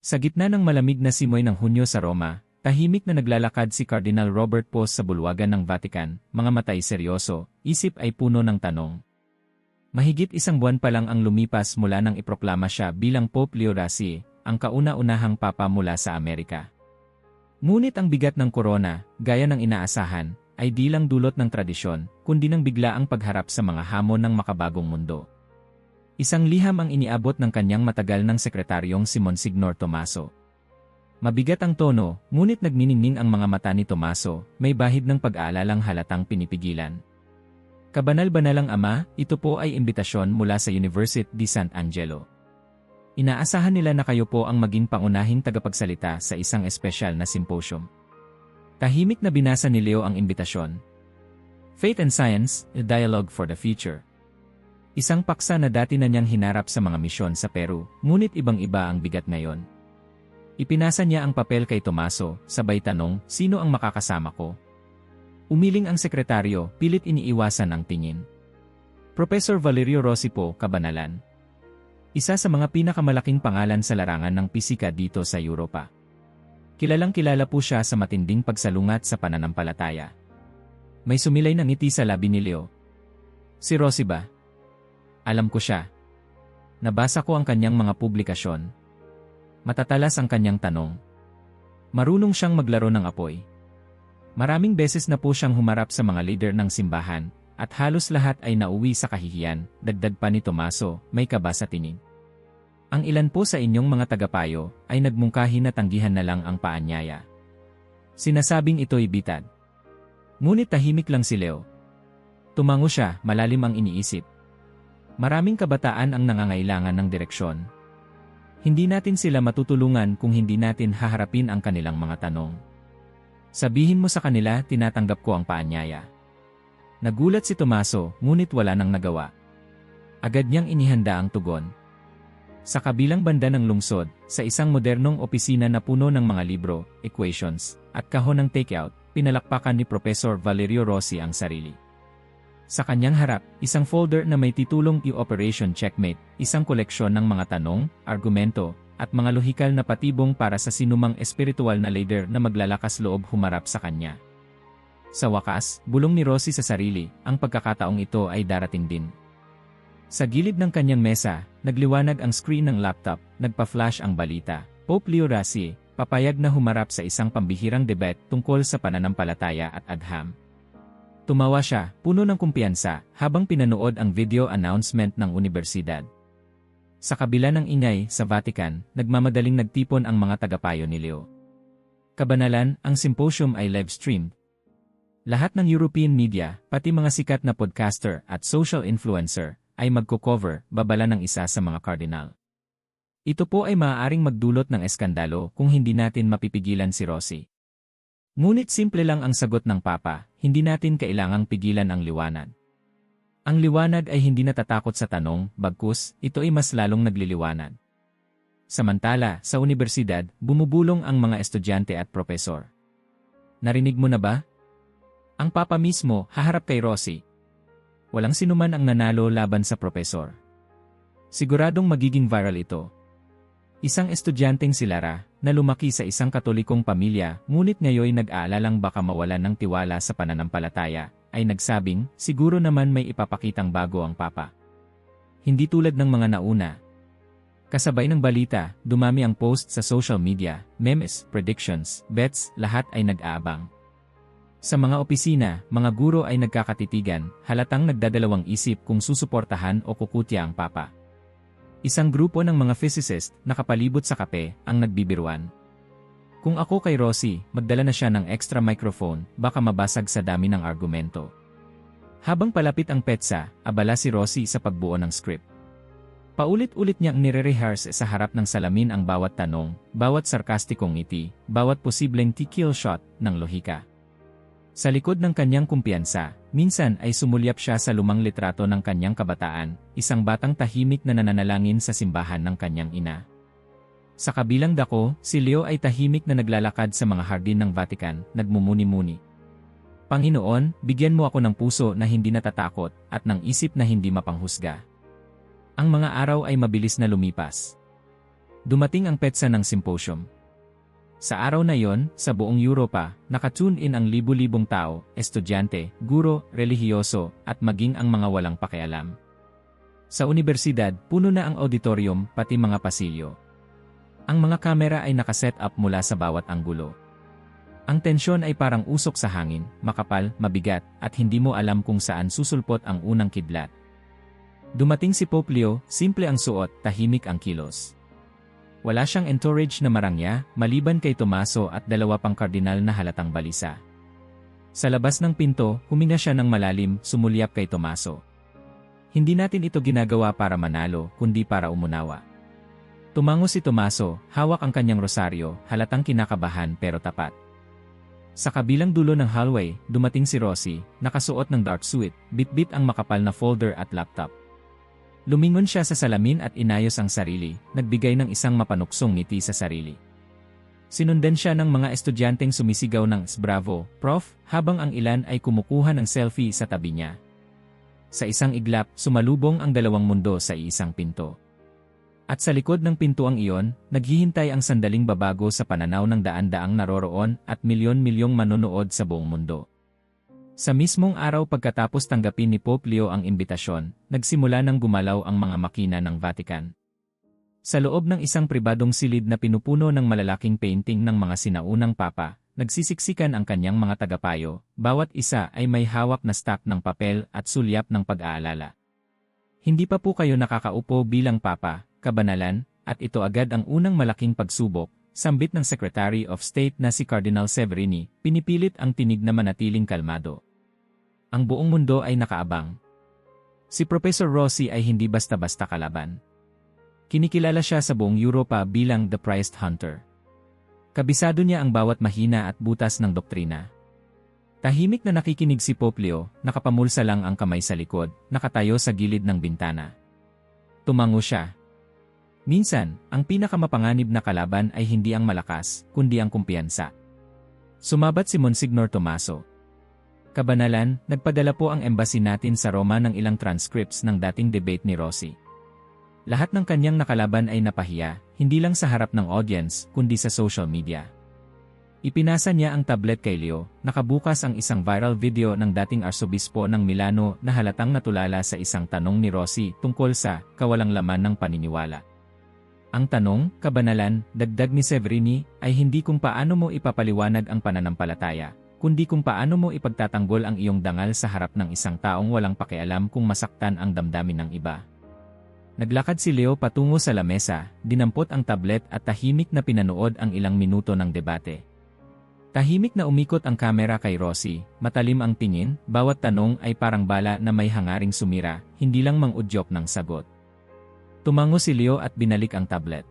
Sa gitna ng malamig na simoy ng Hunyo sa Roma, tahimik na naglalakad si Cardinal Robert Pos sa bulwagan ng Vatican, mga matay seryoso, isip ay puno ng tanong. Mahigit isang buwan pa lang ang lumipas mula nang iproklama siya bilang Pope Leo XIII, ang kauna-unahang papa mula sa Amerika. Ngunit ang bigat ng korona, gaya ng inaasahan, ay di lang dulot ng tradisyon, kundi ng biglaang pagharap sa mga hamon ng makabagong mundo. Isang liham ang iniabot ng kanyang matagal ng sekretaryong si Monsignor Tomaso. Mabigat ang tono, ngunit nagniningning ang mga mata ni Tomaso, may bahid ng pag-aalalang halatang pinipigilan. Kabanal-banalang Ama, ito po ay imbitasyon mula sa University di San Angelo. Inaasahan nila na kayo po ang maging pangunahing tagapagsalita sa isang espesyal na symposium. Tahimik na binasa ni Leo ang imbitasyon. Faith and Science, a Dialogue for the Future. Isang paksa na dati na niyang hinarap sa mga misyon sa Peru, ngunit ibang-iba ang bigat ngayon. Ipinasa niya ang papel kay Tomaso, sabay tanong, sino ang makakasama ko? Umiling ang sekretaryo, pilit iniiwasan ang tingin. Professor Valerio Rossi po, Kabanalan. Isa sa mga pinakamalaking pangalan sa larangan ng pisika dito sa Europa. Kilalang-kilala po siya sa matinding pagsalungat sa pananampalataya. May sumilay na ngiti sa labi ni Leo. Si Rossi ba? Alam ko siya. Nabasa ko ang kanyang mga publikasyon. Matatalas ang kanyang tanong. Marunong siyang maglaro ng apoy. Maraming beses na po siyang humarap sa mga leader ng simbahan, at halos lahat ay nauwi sa kahihiyan, dagdag pa ni Tomaso, may kaba sa tinig. Ang ilan po sa inyong mga tagapayo ay nagmungkahi na tanggihan na lang ang paanyaya. Sinasabing ito'y bitad. Ngunit tahimik lang si Leo. Tumango siya, malalim ang iniisip. Maraming kabataan ang nangangailangan ng direksyon. Hindi natin sila matutulungan kung hindi natin haharapin ang kanilang mga tanong. Sabihin mo sa kanila, tinatanggap ko ang paanyaya. Nagulat si Tomaso, ngunit wala nang nagawa. Agad niyang inihanda ang tugon. Sa kabilang banda ng lungsod, sa isang modernong opisina na puno ng mga libro, equations, at kahon ng takeout, pinalakpakan ni Professor Valerio Rossi ang sarili. Sa kanyang harap, isang folder na may titulong Operation Checkmate, isang koleksyon ng mga tanong, argumento, at mga lohikal na patibong para sa sinumang espiritual na leader na maglalakas loob humarap sa kanya. Sa wakas, bulong ni Rossi sa sarili, ang pagkakataong ito ay darating din. Sa gilid ng kanyang mesa, nagliwanag ang screen ng laptop, nagpa-flash ang balita. Pope Leo XIII, papayag na humarap sa isang pambihirang debate tungkol sa pananampalataya at agham. Tumawa siya, puno ng kumpiyansa, habang pinanood ang video announcement ng universidad. Sa kabila ng ingay sa Vatican, nagmamadaling nagtipon ang mga tagapayo ni Leo. Kabanalan, ang symposium ay live-streamed. Lahat ng European media, pati mga sikat na podcaster at social influencer, ay magko-cover, babala ng isa sa mga kardinal. Ito po ay maaaring magdulot ng eskandalo kung hindi natin mapipigilan si Rossi. Ngunit simple lang ang sagot ng Papa, hindi natin kailangang pigilan ang liwanag. Ang liwanag ay hindi natatakot sa tanong, bagkus, ito ay mas lalong nagliliwanag. Samantala, sa universidad, bumubulong ang mga estudyante at propesor. Narinig mo na ba? Ang Papa mismo, haharap kay Rossi. Walang sinuman ang nanalo laban sa propesor. Siguradong magiging viral ito. Isang estudyanteng si Lara, na lumaki sa isang katolikong pamilya, ngunit ngayoy nag-aalalang baka mawalan ng tiwala sa pananampalataya, ay nagsabing, siguro naman may ipapakitang bago ang Papa. Hindi tulad ng mga nauna. Kasabay ng balita, dumami ang post sa social media, memes, predictions, bets, lahat ay nag-aabang. Sa mga opisina, mga guro ay nagkakatitigan, halatang nagdadalawang isip kung susuportahan o kukutya ang Papa. Isang grupo ng mga physicist, nakapalibot sa kape, ang nagbibiruan. Kung ako kay Rossi, magdala na siya ng extra microphone, baka mabasag sa dami ng argumento. Habang palapit ang petsa, abala si Rossi sa pagbuo ng script. Paulit-ulit niyang nire-rehearse sa harap ng salamin ang bawat tanong, bawat sarkastikong ngiti, bawat posibleng kill shot ng lohika. Sa likod ng kanyang kumpiyansa, minsan ay sumulyap siya sa lumang litrato ng kanyang kabataan, isang batang tahimik na nananalangin sa simbahan ng kanyang ina. Sa kabilang dako, si Leo ay tahimik na naglalakad sa mga hardin ng Vatican, nagmumuni-muni. Panginoon, bigyan mo ako ng puso na hindi natatakot at ng isip na hindi mapanghusga. Ang mga araw ay mabilis na lumipas. Dumating ang petsa ng symposium. Sa araw na yon, sa buong Europa, nakatune in ang libu-libong tao, estudyante, guro, relihiyoso, at maging ang mga walang pakialam. Sa universidad, puno na ang auditorium, pati mga pasilyo. Ang mga kamera ay nakaset up mula sa bawat anggulo. Ang tensyon ay parang usok sa hangin, makapal, mabigat, at hindi mo alam kung saan susulpot ang unang kidlat. Dumating si Pope Leo, simple ang suot, tahimik ang kilos. Wala siyang entourage na marangya, maliban kay Tomaso at dalawa pang kardinal na halatang balisa. Sa labas ng pinto, huminga siya ng malalim, sumulyap kay Tomaso. Hindi natin ito ginagawa para manalo, kundi para umunawa. Tumango si Tomaso, hawak ang kanyang rosaryo, halatang kinakabahan pero tapat. Sa kabilang dulo ng hallway, dumating si Rosie, nakasuot ng dark suit, bit-bit ang makapal na folder at laptop. Lumingon siya sa salamin at inayos ang sarili, nagbigay ng isang mapanuksong ngiti sa sarili. Sinundan siya ng mga estudyanteng sumisigaw ng "Bravo, Prof!" habang ang ilan ay kumukuha ng selfie sa tabi niya. Sa isang iglap, sumalubong ang dalawang mundo sa isang pinto. At sa likod ng pintuang iyon, naghihintay ang sandaling babago sa pananaw ng daan-daang naroroon at milyon-milyong manonood sa buong mundo. Sa mismong araw pagkatapos tanggapin ni Pope Leo ang imbitasyon, nagsimula ng gumalaw ang mga makina ng Vatican. Sa loob ng isang pribadong silid na pinupuno ng malalaking painting ng mga sinaunang papa, nagsisiksikan ang kanyang mga tagapayo, bawat isa ay may hawak na stack ng papel at sulyap ng pag-aalala. Hindi pa po kayo nakakaupo bilang papa, kabanalan, at ito agad ang unang malaking pagsubok, sambit ng Secretary of State na si Cardinal Severini, pinipilit ang tinig na manatiling kalmado. Ang buong mundo ay nakaabang. Si Professor Rosie ay hindi basta-basta kalaban. Kinikilala siya sa buong Europa bilang the prized hunter. Kabisado niya ang bawat mahina at butas ng doktrina. Tahimik na nakikinig si Pope Leo, nakapamulsa lang ang kamay sa likod, nakatayo sa gilid ng bintana. Tumango siya. Minsan, ang pinakamapanganib na kalaban ay hindi ang malakas, kundi ang kumpiyansa. Sumabat si Monsignor Tomaso. Kabanalan, nagpadala po ang embassy natin sa Roma ng ilang transcripts ng dating debate ni Rosie. Lahat ng kanyang nakalaban ay napahiya, hindi lang sa harap ng audience, kundi sa social media. Ipinasa niya ang tablet kay Leo, nakabukas ang isang viral video ng dating arsobispo ng Milano na halatang natulala sa isang tanong ni Rosie tungkol sa kawalang laman ng paniniwala. Ang tanong, kabanalan, dagdag ni Severini, ay hindi kung paano mo ipapaliwanag ang pananampalataya, kundi kung paano mo ipagtatanggol ang iyong dangal sa harap ng isang taong walang pakialam kung masaktan ang damdamin ng iba. Naglakad si Leo patungo sa lamesa, dinampot ang tablet at tahimik na pinanood ang ilang minuto ng debate. Tahimik na umikot ang kamera kay Rosie, matalim ang tingin, bawat tanong ay parang bala na may hangaring sumira, hindi lang mang-udyok ng sagot. Tumango si Leo at binalik ang tablet.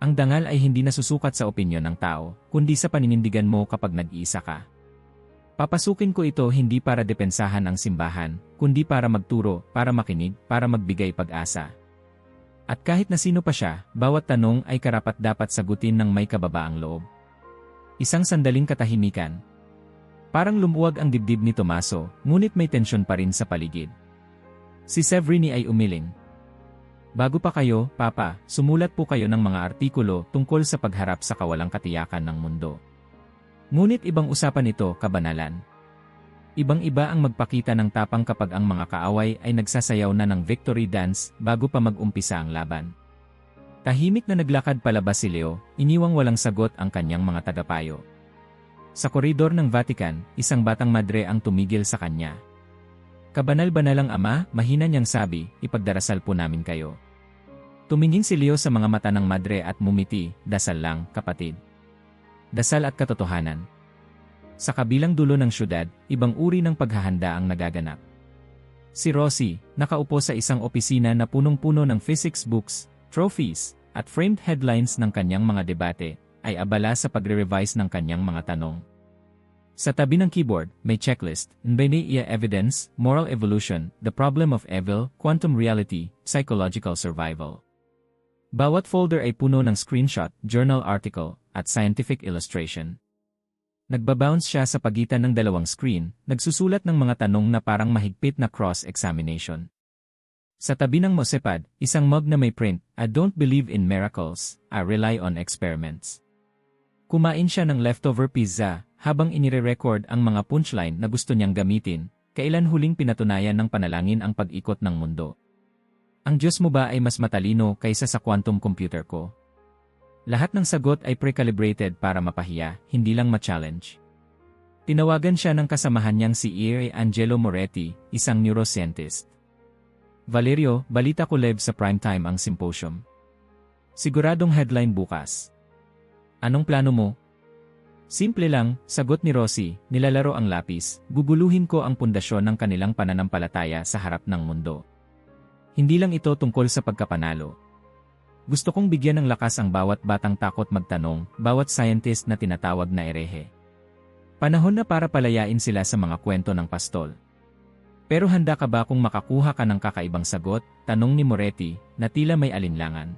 Ang dangal ay hindi nasusukat sa opinyon ng tao, kundi sa paninindigan mo kapag nag-iisa ka. Papasukin ko ito hindi para depensahan ang simbahan, kundi para magturo, para makinig, para magbigay pag-asa. At kahit na sino pa siya, bawat tanong ay karapat-dapat sagutin ng may kababaang loob. Isang sandaling katahimikan. Parang lumuwag ang dibdib ni Tomaso, ngunit may tensyon pa rin sa paligid. Si Severini ay umiling. Bago pa kayo, Papa, sumulat po kayo ng mga artikulo tungkol sa pagharap sa kawalang katiyakan ng mundo. Ngunit ibang usapan ito, kabanalan. Ibang-iba ang magpakita ng tapang kapag ang mga kaaway ay nagsasayaw na ng victory dance bago pa mag-umpisa ang laban. Tahimik na naglakad palabas si Leo, iniwang walang sagot ang kanyang mga tagapayo. Sa koridor ng Vatican, isang batang madre ang tumigil sa kanya. Kabanal-banalang ama, mahina niyang sabi, ipagdarasal po namin kayo. Tumingin si Leo sa mga mata ng madre at mumiti, dasal lang, kapatid. Dasal at katotohanan. Sa kabilang dulo ng syudad, ibang uri ng paghahanda ang nagaganap. Si Rosie, nakaupo sa isang opisina na punong-puno ng physics books, trophies, at framed headlines ng kanyang mga debate, ay abala sa pagre-revise ng kanyang mga tanong. Sa tabi ng keyboard, may checklist, NBNIA evidence, moral evolution, the problem of evil, quantum reality, psychological survival. Bawat folder ay puno ng screenshot, journal article, at scientific illustration. Nagbabounce siya sa pagitan ng dalawang screen, nagsusulat ng mga tanong na parang mahigpit na cross-examination. Sa tabi ng mosepad, isang mug na may print, "I don't believe in miracles, I rely on experiments." Kumain siya ng leftover pizza habang inire-record ang mga punchline na gusto niyang gamitin. Kailan huling pinatunayan ng panalangin ang pag-ikot ng mundo? Ang Diyos mo ba ay mas matalino kaysa sa quantum computer ko? Lahat ng sagot ay pre-calibrated para mapahiya, hindi lang ma-challenge. Tinawagan siya ng kasamahan niyang si Angelo Moretti, isang neuroscientist. "Valerio, balita ko live sa primetime ang symposium. Siguradong headline bukas. Anong plano mo?" "Simple lang," sagot ni Rosie, nilalaro ang lapis, "guguluhin ko ang pundasyon ng kanilang pananampalataya sa harap ng mundo. Hindi lang ito tungkol sa pagkapanalo. Gusto kong bigyan ng lakas ang bawat batang takot magtanong, bawat scientist na tinatawag na erehe. Panahon na para palayain sila sa mga kwento ng pastol. Pero handa ka ba kung makakuha ka ng kakaibang sagot?" tanong ni Moretti, na tila may alinlangan.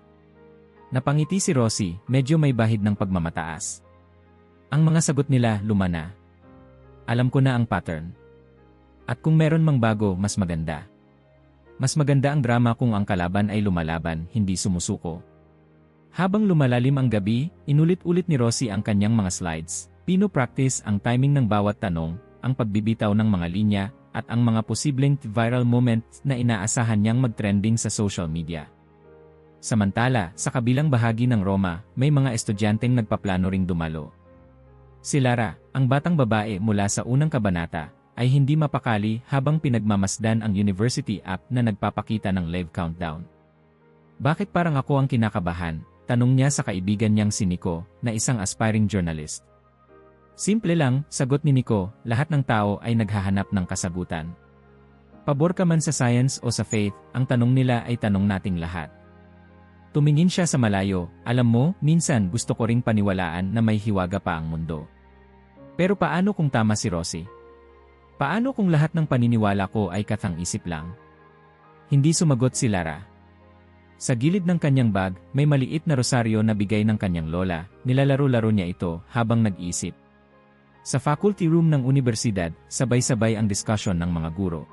Napangiti si Rosie, medyo may bahid ng pagmamataas. Ang mga sagot nila lumana. "Alam ko na ang pattern. At kung meron mang bago, mas maganda. Mas maganda ang drama kung ang kalaban ay lumalaban, hindi sumusuko." Habang lumalalim ang gabi, inulit-ulit ni Rosie ang kanyang mga slides. Pino-practice ang timing ng bawat tanong, ang pagbibitaw ng mga linya, at ang mga posibleng viral moments na inaasahan niyang mag-trending sa social media. Samantala, sa kabilang bahagi ng Roma, may mga estudyanteng nagpaplano ring dumalo. Si Lara, ang batang babae mula sa unang kabanata, ay hindi mapakali habang pinagmamasdan ang university app na nagpapakita ng live countdown. "Bakit parang ako ang kinakabahan?" tanong niya sa kaibigan niyang si Nico, na isang aspiring journalist. "Simple lang," sagot ni Nico, "lahat ng tao ay naghahanap ng kasagutan. Pabor ka man sa science o sa faith, ang tanong nila ay tanong nating lahat." Tumingin siya sa malayo, "Alam mo, minsan gusto ko ring paniwalaan na may hiwaga pa ang mundo. Pero paano kung tama si Rosie? Paano kung lahat ng paniniwala ko ay kathang-isip lang?" Hindi sumagot si Lara. Sa gilid ng kanyang bag, may maliit na rosaryo na bigay ng kanyang lola, nilalaro-laro niya ito habang nag-iisip. Sa faculty room ng universidad, sabay-sabay ang diskusyon ng mga guro.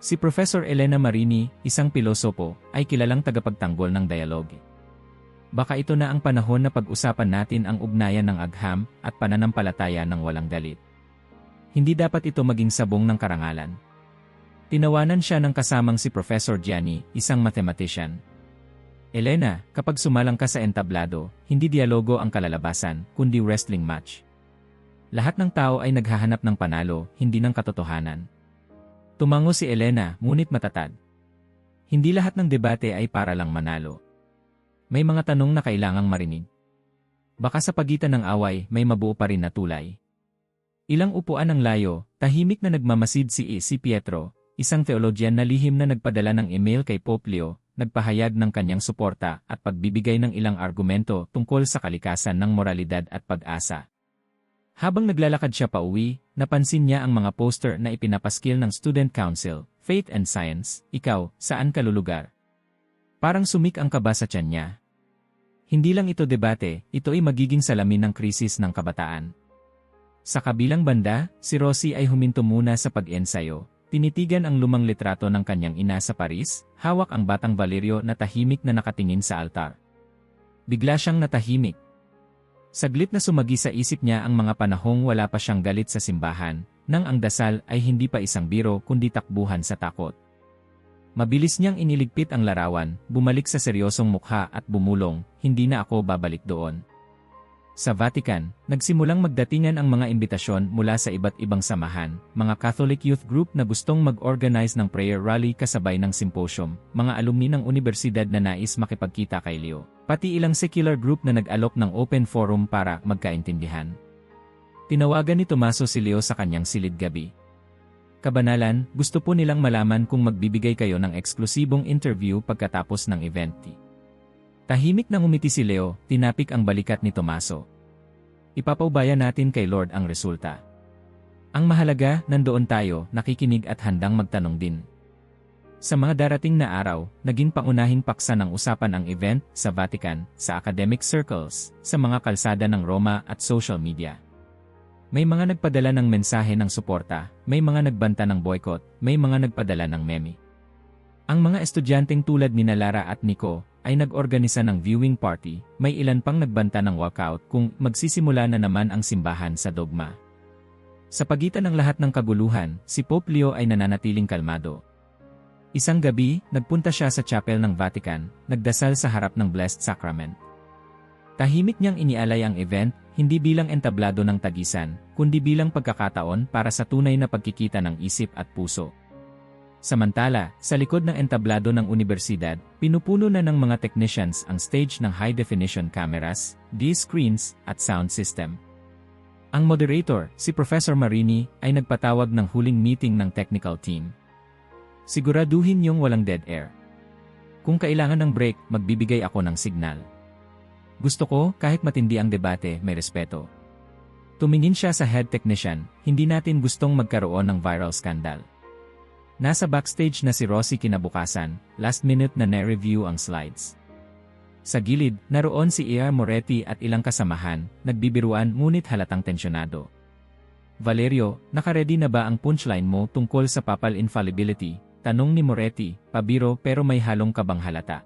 Si Professor Elena Marini, isang pilosopo, ay kilalang tagapagtanggol ng dialogue. "Baka ito na ang panahon na pag-usapan natin ang ugnayan ng agham at pananampalataya ng walang galit. Hindi dapat ito maging sabong ng karangalan." Tinawanan siya ng kasamang si Professor Gianni, isang mathematician. "Elena, kapag sumalang ka sa entablado, hindi dialogo ang kalalabasan, kundi wrestling match. Lahat ng tao ay naghahanap ng panalo, hindi ng katotohanan." Tumango si Elena, ngunit matatag. Hindi lahat ng debate ay para lang manalo. May mga tanong na kailangang marinig. Baka sa pagitan ng away, may mabuo pa rin na tulay. Ilang upuan ang layo, tahimik na nagmamasid si Pietro, isang theologian na lihim na nagpadala ng email kay Pope Leo, nagpahayag ng kanyang suporta at pagbibigay ng ilang argumento tungkol sa kalikasan ng moralidad at pag-asa. Habang naglalakad siya pauwi, napansin niya ang mga poster na ipinapaskil ng Student Council, Faith and Science, "Ikaw, saan ka lulugar?" Parang sumik ang kaba sa tiyan niya. Hindi lang ito debate, ito ay magiging salamin ng krisis ng kabataan. Sa kabilang banda, si Rosie ay huminto muna sa pag-ensayo. Tinitigan ang lumang litrato ng kanyang ina sa Paris, hawak ang batang Valerio na tahimik na nakatingin sa altar. Bigla siyang natahimik. Saglit na sumagi sa isip niya ang mga panahong wala pa siyang galit sa simbahan, nang ang dasal ay hindi pa isang biro kundi takbuhan sa takot. Mabilis niyang iniligpit ang larawan, bumalik sa seryosong mukha at bumulong, "Hindi na ako babalik doon." Sa Vatican, nagsimulang magdatingan ang mga imbitasyon mula sa iba't ibang samahan, mga Catholic youth group na gustong mag-organize ng prayer rally kasabay ng symposium, mga alumni ng universidad na nais makipagkita kay Leo, pati ilang secular group na nag-alok ng open forum para magkaintindihan. Tinawagan ni Tomaso si Leo sa kanyang silid gabi. "Kabanalan, gusto po nilang malaman kung magbibigay kayo ng eksklusibong interview pagkatapos ng event." Tahimik na ngumiti si Leo, tinapik ang balikat ni Tomaso. "Ipapaubaya natin kay Lord ang resulta. Ang mahalaga, nandoon tayo, nakikinig at handang magtanong din." Sa mga darating na araw, naging pangunahing paksa ng usapan ang event sa Vatican, sa academic circles, sa mga kalsada ng Roma at social media. May mga nagpadala ng mensahe ng suporta, may mga nagbanta ng boycott, may mga nagpadala ng meme. Ang mga estudyanteng tulad ni Lara at Nico ay nag-organisa ng viewing party, may ilan pang nagbanta ng walkout kung magsisimula na naman ang simbahan sa dogma. Sa pagitan ng lahat ng kaguluhan, si Pope Leo ay nananatiling kalmado. Isang gabi, nagpunta siya sa chapel ng Vatican, nagdasal sa harap ng Blessed Sacrament. Tahimik niyang inialay ang event, hindi bilang entablado ng tagisan, kundi bilang pagkakataon para sa tunay na pagkikita ng isip at puso. Samantala, sa likod ng entablado ng universidad, pinupuno na ng mga technicians ang stage ng high-definition cameras, D-screens, at sound system. Ang moderator, si Professor Marini, ay nagpatawag ng huling meeting ng technical team. Siguraduhin niyong walang dead air. Kung kailangan ng break, magbibigay ako ng signal. Gusto ko, kahit matindi ang debate, may respeto. Tumingin siya sa head technician, hindi natin gustong magkaroon ng viral scandal. Nasa backstage na si Rosie kinabukasan, last minute na na-review ang slides. Sa gilid, naroon si E.R. Moretti at ilang kasamahan, nagbibiruan ngunit halatang tensyonado. Valerio, nakaredy na ba ang punchline mo tungkol sa papal infallibility? Tanong ni Moretti, pabiro pero may halong kabang halata.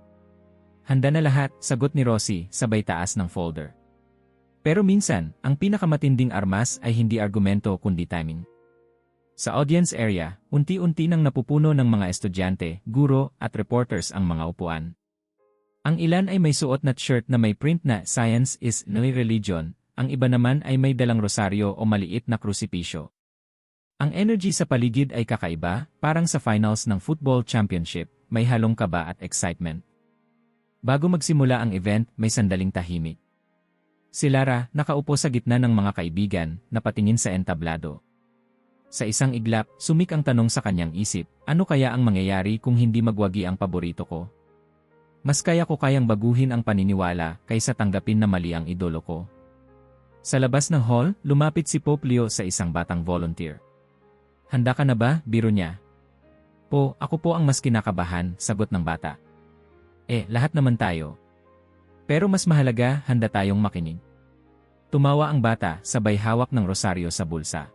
Handa na lahat, sagot ni Rosie, sabay taas ng folder. Pero minsan, ang pinakamatinding armas ay hindi argumento kundi timing. Sa audience area, unti-unti nang napupuno ng mga estudyante, guro, at reporters ang mga upuan. Ang ilan ay may suot na shirt na may print na "Science is no religion", ang iba naman ay may dalang rosaryo o maliit na krusipisyo. Ang energy sa paligid ay kakaiba, parang sa finals ng football championship, may halong kaba at excitement. Bago magsimula ang event, may sandaling tahimik. Si Lara, nakaupo sa gitna ng mga kaibigan, napatingin sa entablado. Sa isang iglap, sumik ang tanong sa kanyang isip, ano kaya ang mangyayari kung hindi magwagi ang paborito ko? Mas kaya ko kayang baguhin ang paniniwala kaysa tanggapin na mali ang idolo ko. Sa labas ng hall, lumapit si Pope Leo sa isang batang volunteer. Handa ka na ba? Biro niya. Po, ako po ang mas kinakabahan, sagot ng bata. Lahat naman tayo. Pero mas mahalaga, handa tayong makinig. Tumawa ang bata, sabay hawak ng rosaryo sa bulsa.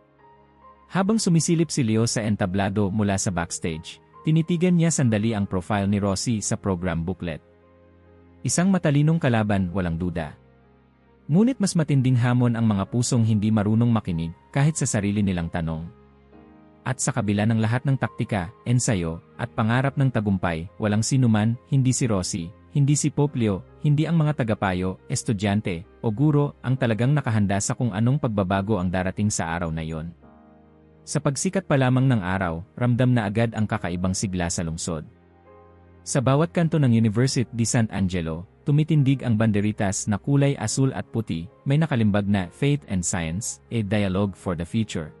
Habang sumisilip si Leo sa entablado mula sa backstage, tinitigan niya sandali ang profile ni Rosie sa program booklet. Isang matalinong kalaban, walang duda. Ngunit mas matinding hamon ang mga pusong hindi marunong makinig kahit sa sarili nilang tanong. At sa kabila ng lahat ng taktika, ensayo, at pangarap ng tagumpay, walang sinuman, hindi si Rosie, hindi si Pope Leo, hindi ang mga tagapayo, estudyante, o guro ang talagang nakahanda sa kung anong pagbabago ang darating sa araw na yon. Sa pagsikat pa lamang ng araw, ramdam na agad ang kakaibang sigla sa lungsod. Sa bawat kanto ng University di San Angelo, tumitindig ang banderitas na kulay asul at puti, may nakalimbag na Faith and Science, a Dialogue for the Future.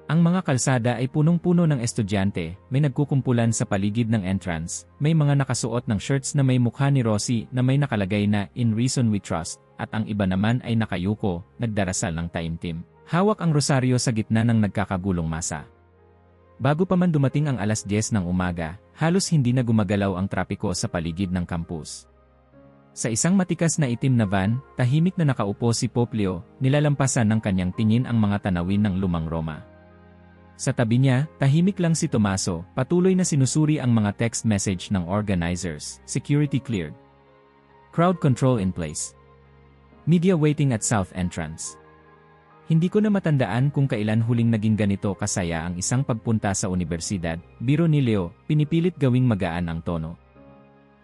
Ang mga kalsada ay punong-puno ng estudyante, may nagkukumpulan sa paligid ng entrance, may mga nakasuot ng shirts na may mukha ni Rosie na may nakalagay na "In Reason We Trust", at ang iba naman ay nakayuko, nagdarasal ng taimtim. Hawak ang rosaryo sa gitna ng nagkakagulong masa. Bago pa man dumating ang 10:00 ng umaga, halos hindi na gumagalaw ang trapiko sa paligid ng campus. Sa isang matikas na itim na van, tahimik na nakaupo si Pope Leo, nilalampasan ng kanyang tingin ang mga tanawin ng lumang Roma. Sa tabi niya, tahimik lang si Tomaso, patuloy na sinusuri ang mga text message ng organizers, security cleared. Crowd control in place. Media waiting at south entrance. Hindi ko na matandaan kung kailan huling naging ganito kasaya ang isang pagpunta sa universidad, biro ni Leo, pinipilit gawing magaan ang tono.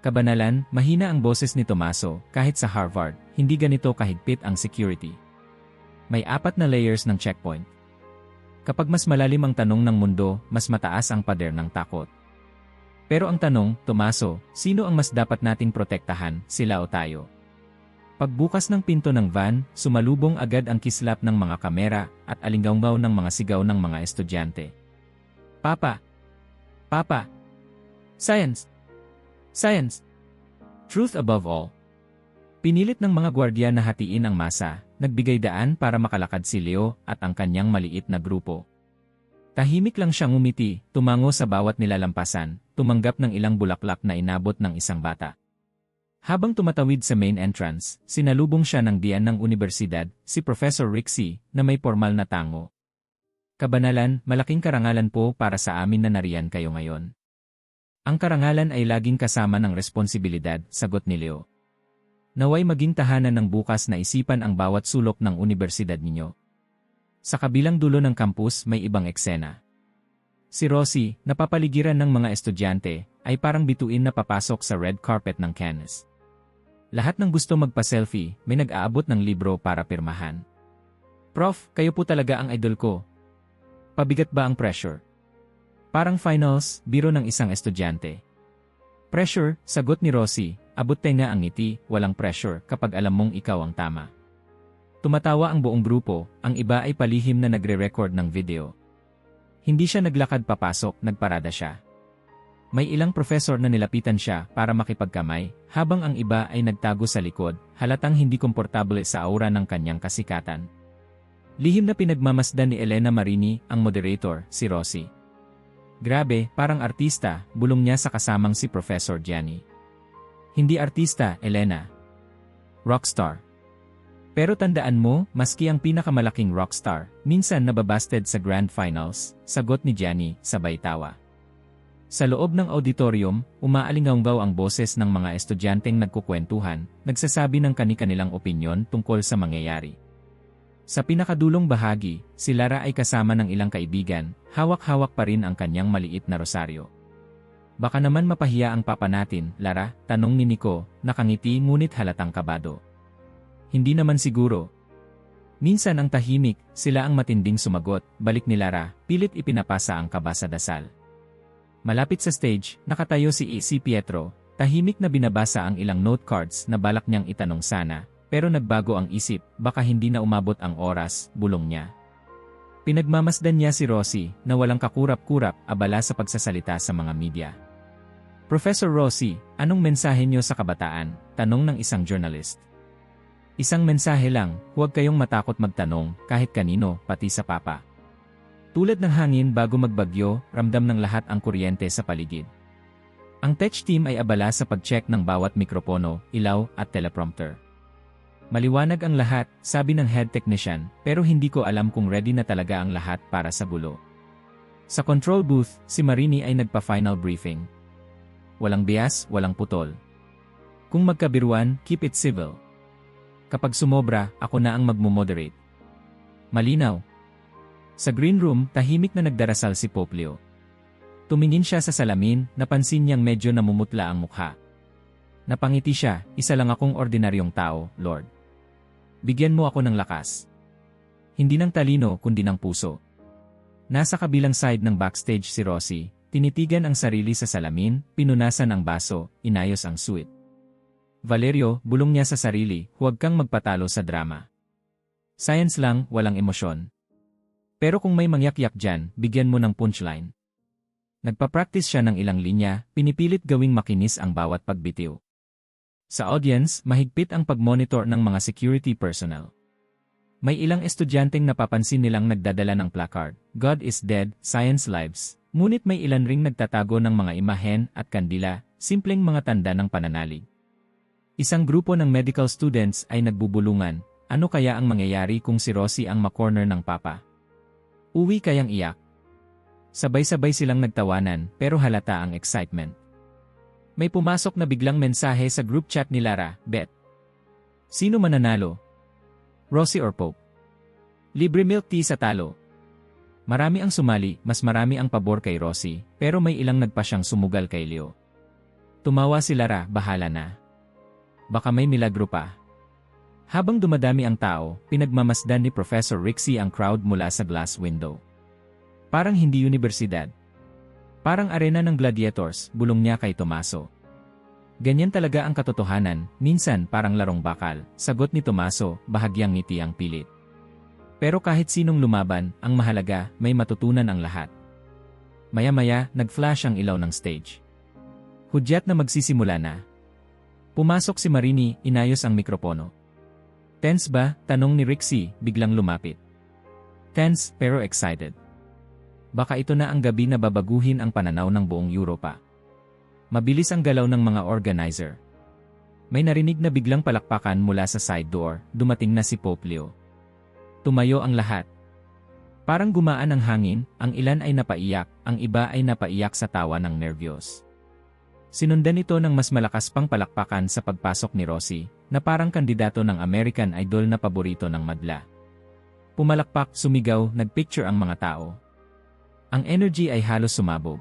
Kabanalan, mahina ang boses ni Tomaso, kahit sa Harvard, hindi ganito kahigpit ang security. May 4 na layers ng checkpoint. Kapag mas malalim ang tanong ng mundo, mas mataas ang pader ng takot. Pero ang tanong, Tomaso, sino ang mas dapat nating protektahan, sila o tayo? Pagbukas ng pinto ng van, sumalubong agad ang kislap ng mga kamera at alinggaw ng mga sigaw ng mga estudyante. Papa! Papa! Science! Science! Truth above all! Pinilit ng mga gwardiya na hatiin ang masa, nagbigay daan para makalakad si Leo at ang kanyang maliit na grupo. Tahimik lang siyang ngumiti, tumango sa bawat nilalampasan, tumanggap ng ilang bulaklak na inabot ng isang bata. Habang tumatawid sa main entrance, sinalubong siya ng diyan ng universidad, si Professor Rixie, na may formal na tango. Kabanalan, malaking karangalan po para sa amin na nariyan kayo ngayon. Ang karangalan ay laging kasama ng responsibilidad, sagot ni Leo. Naway maging tahanan ng bukas na isipan ang bawat sulok ng unibersidad ninyo. Sa kabilang dulo ng campus may ibang eksena. Si Rosie, napapaligiran ng mga estudyante, ay parang bituin na papasok sa red carpet ng campus. Lahat ng gusto magpa-selfie, may nag-aabot ng libro para pirmahan. Prof, kayo po talaga ang idol ko. Pabigat ba ang pressure? Parang finals, biro ng isang estudyante. Pressure, sagot ni Rosie, abot tenga ang ngiti, walang pressure kapag alam mong ikaw ang tama. Tumatawa ang buong grupo, ang iba ay palihim na nagre-record ng video. Hindi siya naglakad papasok, nagparada siya. May ilang professor na nilapitan siya para makipagkamay, habang ang iba ay nagtago sa likod, halatang hindi komportable sa aura ng kanyang kasikatan. Lihim na pinagmamasdan ni Elena Marini, ang moderator, si Rosie. Grabe, parang artista, bulong niya sa kasamang si Professor Gianni. Hindi artista, Elena. Rockstar. Pero tandaan mo, maski ang pinakamalaking rockstar, minsan nababasted sa grand finals, sagot ni Gianni, sabay tawa. Sa loob ng auditorium, umaalingawgaw ang boses ng mga estudyanteng nagkukwentuhan, nagsasabi ng kani-kanilang opinyon tungkol sa mangyayari. Sa pinakadulong bahagi, si Lara ay kasama ng ilang kaibigan, hawak-hawak pa rin ang kanyang maliit na rosaryo. Baka naman mapahiya ang papa natin, Lara, tanong ni Nico, nakangiti ngunit halatang kabado. Hindi naman siguro. Minsan ang tahimik, sila ang matinding sumagot, balik ni Lara, pilit ipinapasa ang kaba sa dasal. Malapit sa stage, nakatayo si Pietro, tahimik na binabasa ang ilang note cards na balak niyang itanong sana, pero nagbago ang isip, baka hindi na umabot ang oras, bulong niya. Pinagmamasdan niya si Rosie, na walang kakurap-kurap, abala sa pagsasalita sa mga media. Professor Rosie, anong mensahe niyo sa kabataan? Tanong ng isang journalist. Isang mensahe lang, huwag kayong matakot magtanong, kahit kanino, pati sa papa. Tulad ng hangin bago magbagyo, ramdam ng lahat ang kuryente sa paligid. Ang tech team ay abala sa pag-check ng bawat mikropono, ilaw, at teleprompter. Maliwanag ang lahat, sabi ng head technician, pero hindi ko alam kung ready na talaga ang lahat para sa gulo. Sa control booth, si Marini ay nagpa-final briefing. Walang bias, walang putol. Kung magkabiruan, keep it civil. Kapag sumobra, ako na ang magmo-moderate. Malinaw. Sa green room, tahimik na nagdarasal si Pope Leo. Tumingin siya sa salamin, napansin niyang medyo namumutla ang mukha. Napangiti siya, isa lang akong ordinaryong tao, Lord. Bigyan mo ako ng lakas. Hindi ng talino kundi ng puso. Nasa kabilang side ng backstage si Rosie, tinitigan ang sarili sa salamin, pinunasan ang baso, inayos ang suit. Valerio, bulong niya sa sarili, huwag kang magpatalo sa drama. Science lang, walang emosyon. Pero kung may mangyak-yak dyan, bigyan mo ng punchline. Nagpa-practice siya ng ilang linya, pinipilit gawing makinis ang bawat pagbitiw. Sa audience, mahigpit ang pag-monitor ng mga security personnel. May ilang estudyanteng napapansin nilang nagdadala ng placard, God is dead, science lives, ngunit may ilan ring nagtatago ng mga imahen at kandila, simpleng mga tanda ng pananalig. Isang grupo ng medical students ay nagbubulungan, ano kaya ang mangyayari kung si Rosie ang makorner ng papa? Uwi kayang iyak? Sabay-sabay silang nagtawanan pero halata ang excitement. May pumasok na biglang mensahe sa group chat ni Lara, Bet. Sino mananalo? Rosie or Pope? Libre milk tea sa talo. Marami ang sumali, mas marami ang pabor kay Rosie, pero may ilang nagpa siyang sumugal kay Leo. Tumawa si Lara, bahala na. Baka may milagro pa. Habang dumadami ang tao, pinagmamasdan ni Professor Rixie ang crowd mula sa glass window. Parang hindi universidad. Parang arena ng gladiators, bulong niya kay Tomaso. Ganyan talaga ang katotohanan, minsan parang larong bakal, sagot ni Tomaso, bahagyang ngiti ang pilit. Pero kahit sinong lumaban, ang mahalaga, may matutunan ang lahat. Maya-maya, nag-flash ang ilaw ng stage. Hudyat na magsisimula na. Pumasok si Marini, inayos ang mikropono. Tense ba? Tanong ni Rixie, biglang lumapit. Tense, pero excited. Baka ito na ang gabi na babaguhin ang pananaw ng buong Europa. Mabilis ang galaw ng mga organizer. May narinig na biglang palakpakan mula sa side door, dumating na si Pope Leo. Tumayo ang lahat. Parang gumaan ang hangin, ang ilan ay napaiyak, ang iba ay napaiyak sa tawa ng nervyos. Sinundan ito ng mas malakas pang palakpakan sa pagpasok ni Rosie, na parang kandidato ng American Idol na paborito ng madla. Pumalakpak, sumigaw, nagpicture ang mga tao. Ang energy ay halos sumabog.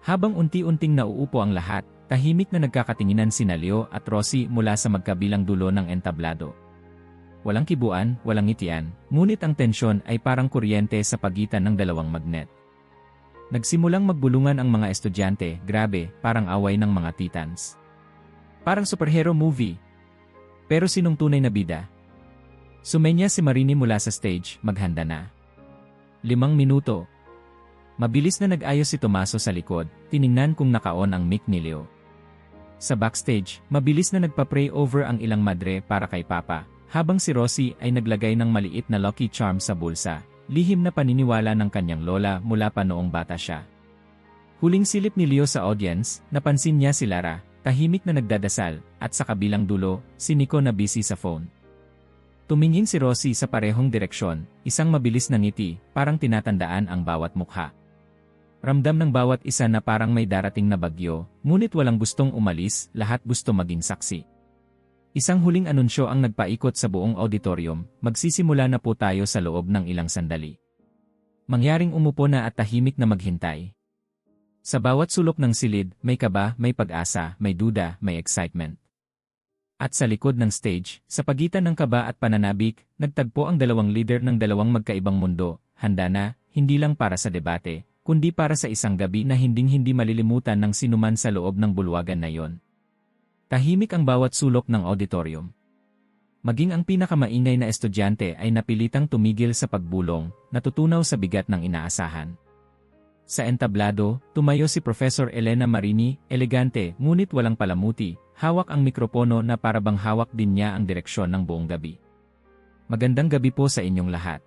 Habang unti-unting nauupo ang lahat, tahimik na nagkakatinginan sina Leo at Rosie mula sa magkabilang dulo ng entablado. Walang kibuan, walang ngitian, ngunit ang tensyon ay parang kuryente sa pagitan ng dalawang magnet. Nagsimulang magbulungan ang mga estudyante, grabe, parang away ng mga titans. Parang superhero movie. Pero sinong tunay na bida? Sumenya si Marini mula sa stage, maghanda na. 5 minuto. Mabilis na nag-ayos si Tomaso sa likod, tiningnan kung naka-on ang mic ni Leo. Sa backstage, mabilis na nagpa-pray over ang ilang madre para kay Papa, habang si Rosie ay naglagay ng maliit na lucky charm sa bulsa, lihim na paniniwala ng kanyang lola mula pa noong bata siya. Huling silip ni Leo sa audience, napansin niya si Lara, tahimik na nagdadasal, at sa kabilang dulo, si Nico na busy sa phone. Tumingin si Rosie sa parehong direksyon, isang mabilis na ngiti, parang tinatandaan ang bawat mukha. Ramdam ng bawat isa na parang may darating na bagyo, ngunit walang gustong umalis, lahat gusto maging saksi. Isang huling anunsyo ang nagpaikot sa buong auditorium, magsisimula na po tayo sa loob ng ilang sandali. Mangyaring umupo na at tahimik na maghintay. Sa bawat sulok ng silid, may kaba, may pag-asa, may duda, may excitement. At sa likod ng stage, sa pagitan ng kaba at pananabik, nagtagpo ang dalawang leader ng dalawang magkaibang mundo, handa na, hindi lang para sa debate, kundi para sa isang gabi na hinding-hindi malilimutan ng sinuman sa loob ng bulwagan na yon. Tahimik ang bawat sulok ng auditorium. Maging ang pinakamaingay na estudyante ay napilitang tumigil sa pagbulong, natutunaw sa bigat ng inaasahan. Sa entablado, tumayo si Professor Elena Marini, elegante, ngunit walang palamuti, hawak ang mikropono na parabang hawak din niya ang direksyon ng buong gabi. Magandang gabi po sa inyong lahat.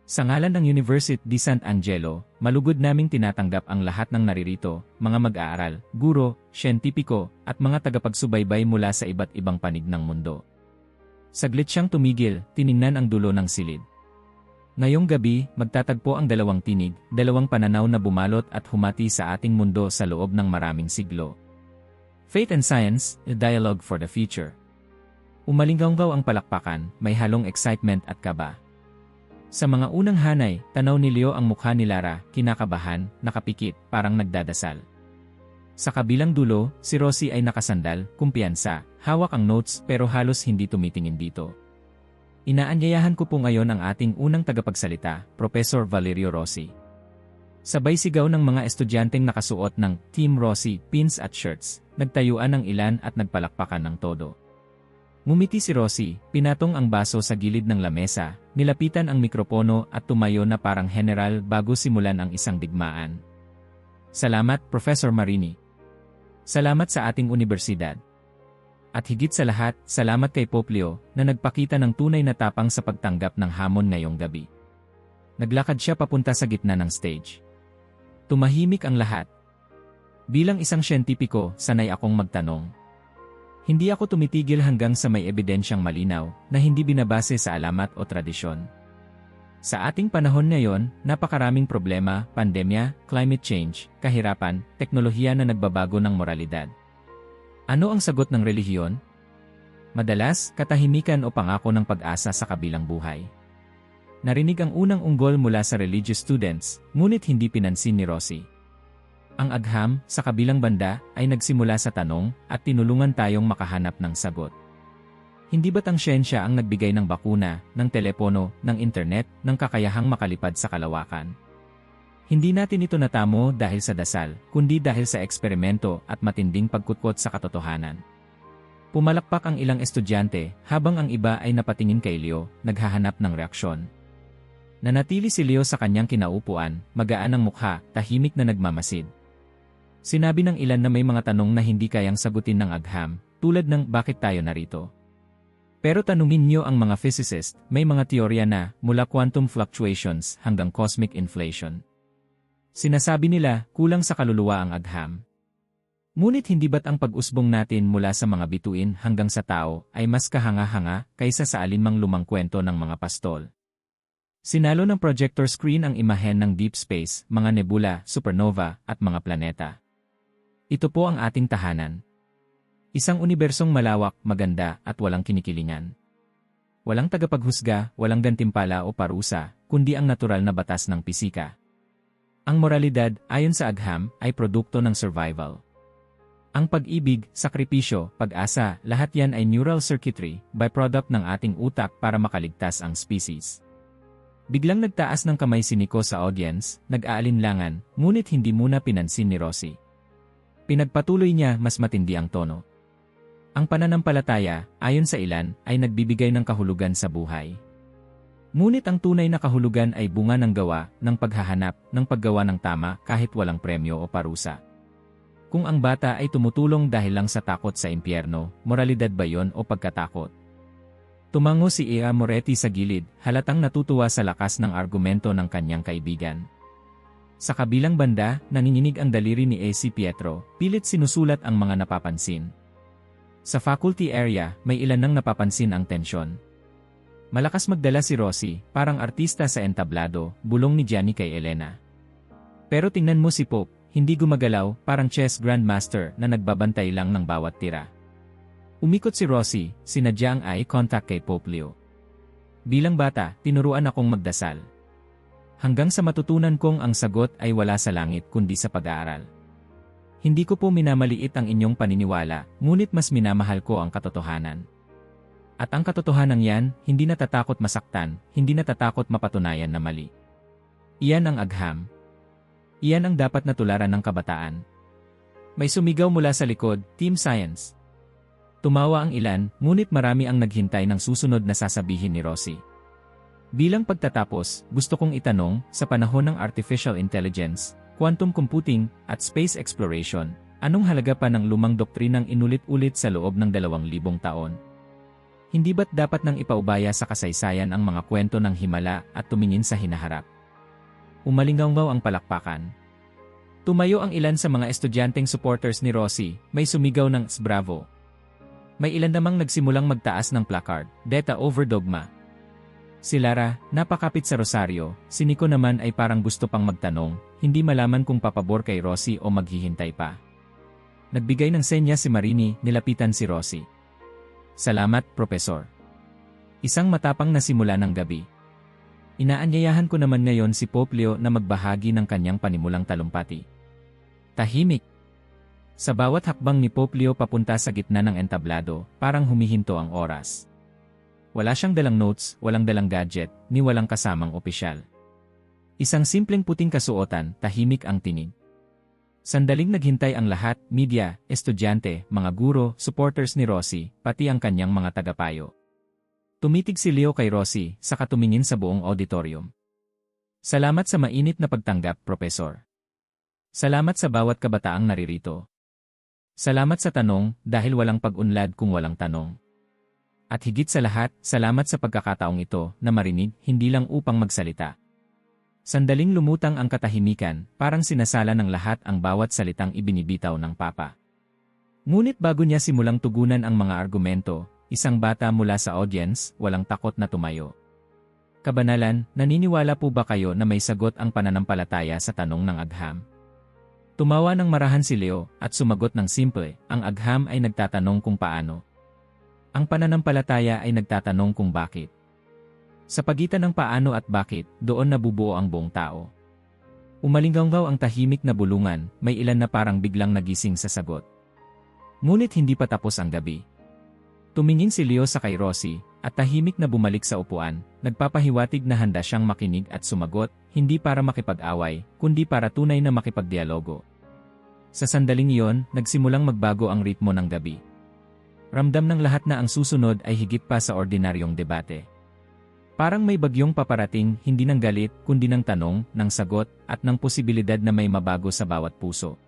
Sa ngalan ng University di San Angelo, malugod naming tinatanggap ang lahat ng naririto, mga mag-aaral, guro, siyentipiko, at mga tagapagsubaybay mula sa iba't ibang panig ng mundo. Saglit siyang tumigil, tiningnan ang dulo ng silid. Ngayong gabi, magtatagpo ang dalawang tinig, dalawang pananaw na bumalot at humati sa ating mundo sa loob ng maraming siglo. Faith and Science, a Dialogue for the Future. Umalinggaw ang palakpakan, may halong excitement at kaba. Sa mga unang hanay, tanaw ni Leo ang mukha ni Lara, kinakabahan, nakapikit, parang nagdadasal. Sa kabilang dulo, si Rosie ay nakasandal, kumpiyansa, hawak ang notes pero halos hindi tumitingin dito. Inaanyayahan ko po ngayon ang ating unang tagapagsalita, Professor Valerio Rosie. Sabay sigaw ng mga estudyanteng nakasuot ng Team Rosie pins at shirts, nagtayuan ng ilan at nagpalakpakan ng todo. Ngumiti si Rosie, pinatong ang baso sa gilid ng lamesa, nilapitan ang mikropono at tumayo na parang general bago simulan ang isang digmaan. Salamat, Professor Marini. Salamat sa ating universidad. At higit sa lahat, salamat kay Pope Leo na nagpakita ng tunay na tapang sa pagtanggap ng hamon ngayong gabi. Naglakad siya papunta sa gitna ng stage. Tumahimik ang lahat. Bilang isang siyentipiko, sanay akong magtanong. Hindi ako tumitigil hanggang sa may ebidensyang malinaw na hindi binabase sa alamat o tradisyon. Sa ating panahon ngayon, napakaraming problema, pandemya, climate change, kahirapan, teknolohiya na nagbabago ng moralidad. Ano ang sagot ng relihiyon? Madalas, katahimikan o pangako ng pag-asa sa kabilang buhay. Narinig ang unang unggol mula sa religious students, ngunit hindi pinansin ni Rosie. Ang agham, sa kabilang banda, ay nagsimula sa tanong at tinulungan tayong makahanap ng sagot. Hindi ba't ang siyensya ang nagbigay ng bakuna, ng telepono, ng internet, ng kakayahang makalipad sa kalawakan? Hindi natin ito natamo dahil sa dasal, kundi dahil sa eksperimento at matinding pagkutkot sa katotohanan. Pumalakpak ang ilang estudyante, habang ang iba ay napatingin kay Leo, naghahanap ng reaksyon. Nanatili si Leo sa kanyang kinaupuan, magaan ang mukha, tahimik na nagmamasid. Sinabi ng ilan na may mga tanong na hindi kayang sagutin ng agham, tulad ng bakit tayo narito. Pero tanungin niyo ang mga physicist, may mga teorya na, mula quantum fluctuations hanggang cosmic inflation. Sinasabi nila, kulang sa kaluluwa ang agham. Ngunit hindi ba't ang pag-usbong natin mula sa mga bituin hanggang sa tao ay mas kahanga-hanga kaysa sa alinmang lumang kwento ng mga pastol? Sinalo ng projector screen ang imahen ng deep space, mga nebula, supernova, at mga planeta. Ito po ang ating tahanan. Isang unibersong malawak, maganda, at walang kinikilingan. Walang tagapaghusga, walang gantimpala o parusa, kundi ang natural na batas ng pisika. Ang moralidad, ayon sa agham, ay produkto ng survival. Ang pag-ibig, sakripisyo, pag-asa, lahat yan ay neural circuitry, byproduct ng ating utak para makaligtas ang species. Biglang nagtaas ng kamay si Nico sa audience, nag-aalinlangan, ngunit hindi muna pinansin ni Rosie. Pinagpatuloy niya, mas matindi ang tono. Ang pananampalataya, ayon sa ilan, ay nagbibigay ng kahulugan sa buhay. Ngunit ang tunay na kahulugan ay bunga ng gawa, ng paghahanap, ng paggawa ng tama kahit walang premyo o parusa. Kung ang bata ay tumutulong dahil lang sa takot sa impyerno, moralidad ba yon o pagkatakot? Tumango si Ea Moretti sa gilid, halatang natutuwa sa lakas ng argumento ng kanyang kaibigan. Sa kabilang banda, nanginginig ang daliri ni AC Pietro, pilit sinusulat ang mga napapansin. Sa faculty area, may ilan nang napapansin ang tensyon. Malakas magdala si Rosie, parang artista sa entablado, bulong ni Gianni kay Elena. Pero tingnan mo si Pope, hindi gumagalaw, parang chess grandmaster na nagbabantay lang ng bawat tira. Umikot si Rosie, sinadya ang eye contact kay Pope Leo. Bilang bata, tinuruan akong magdasal. Hanggang sa matutunan kong ang sagot ay wala sa langit kundi sa pag-aaral. Hindi ko po minamaliit ang inyong paniniwala, ngunit mas minamahal ko ang katotohanan. At ang katotohanan yan, hindi natatakot masaktan, hindi natatakot mapatunayan na mali. Iyan ang agham. Iyan ang dapat na tularan ng kabataan. May sumigaw mula sa likod, Team Science. Tumawa ang ilan, ngunit marami ang naghintay ng susunod na sasabihin ni Rosie. Bilang pagtatapos, gusto kong itanong, sa panahon ng artificial intelligence, quantum computing, at space exploration, anong halaga pa ng lumang doktrinang inulit-ulit sa loob ng 2,000 taon? Hindi ba't dapat nang ipaubaya sa kasaysayan ang mga kwento ng himala at tumingin sa hinaharap? Umalinggaw ang palakpakan. Tumayo ang ilan sa mga estudyanteng supporters ni Rosie, may sumigaw ng "Bravo!" May ilan namang nagsimulang magtaas ng placard, "Deta over dogma." Si Lara, napakapit sa rosaryo, si Nico naman ay parang gusto pang magtanong, hindi malaman kung papabor kay Rosie o maghihintay pa. Nagbigay ng senya si Marini, nilapitan si Rosie. Salamat, Profesor. Isang matapang na simula ng gabi. Inaanyayahan ko naman ngayon si Pope Leo na magbahagi ng kanyang panimulang talumpati. Tahimik. Sa bawat hakbang ni Pope Leo papunta sa gitna ng entablado, parang humihinto ang oras. Wala siyang dalang notes, walang dalang gadget, ni walang kasamang opisyal. Isang simpleng puting kasuotan, tahimik ang tinig. Sandaling naghintay ang lahat, media, estudyante, mga guro, supporters ni Rosie, pati ang kanyang mga tagapayo. Tumitig si Leo kay Rosie, saka tumingin sa buong auditorium. Salamat sa mainit na pagtanggap, Profesor. Salamat sa bawat kabataang naririto. Salamat sa tanong, dahil walang pag-unlad kung walang tanong. At higit sa lahat, salamat sa pagkakataong ito na marinig, hindi lang upang magsalita. Sandaling lumutang ang katahimikan, parang sinasala ng lahat ang bawat salitang ibinibitaw ng Papa. Ngunit bago niya simulang tugunan ang mga argumento, isang bata mula sa audience, walang takot na tumayo. Kabanalan, naniniwala po ba kayo na may sagot ang pananampalataya sa tanong ng agham? Tumawa ng marahan si Leo, at sumagot ng simple, ang agham ay nagtatanong kung paano. Ang pananampalataya ay nagtatanong kung bakit. Sa pagitan ng paano at bakit, doon nabubuo ang buong tao. Umalinggaw ang tahimik na bulungan, may ilan na parang biglang nagising sa sagot. Ngunit hindi pa tapos ang gabi. Tumingin si Leo sa kay Rosie, at tahimik na bumalik sa upuan, nagpapahiwatig na handa siyang makinig at sumagot, hindi para makipag-away, kundi para tunay na makipagdialogo. Sa sandaling iyon, nagsimulang magbago ang ritmo ng gabi. Ramdam ng lahat na ang susunod ay higit pa sa ordinaryong debate. Parang may bagyong paparating, hindi ng galit, kundi ng tanong, ng sagot, at ng posibilidad na may mabago sa bawat puso.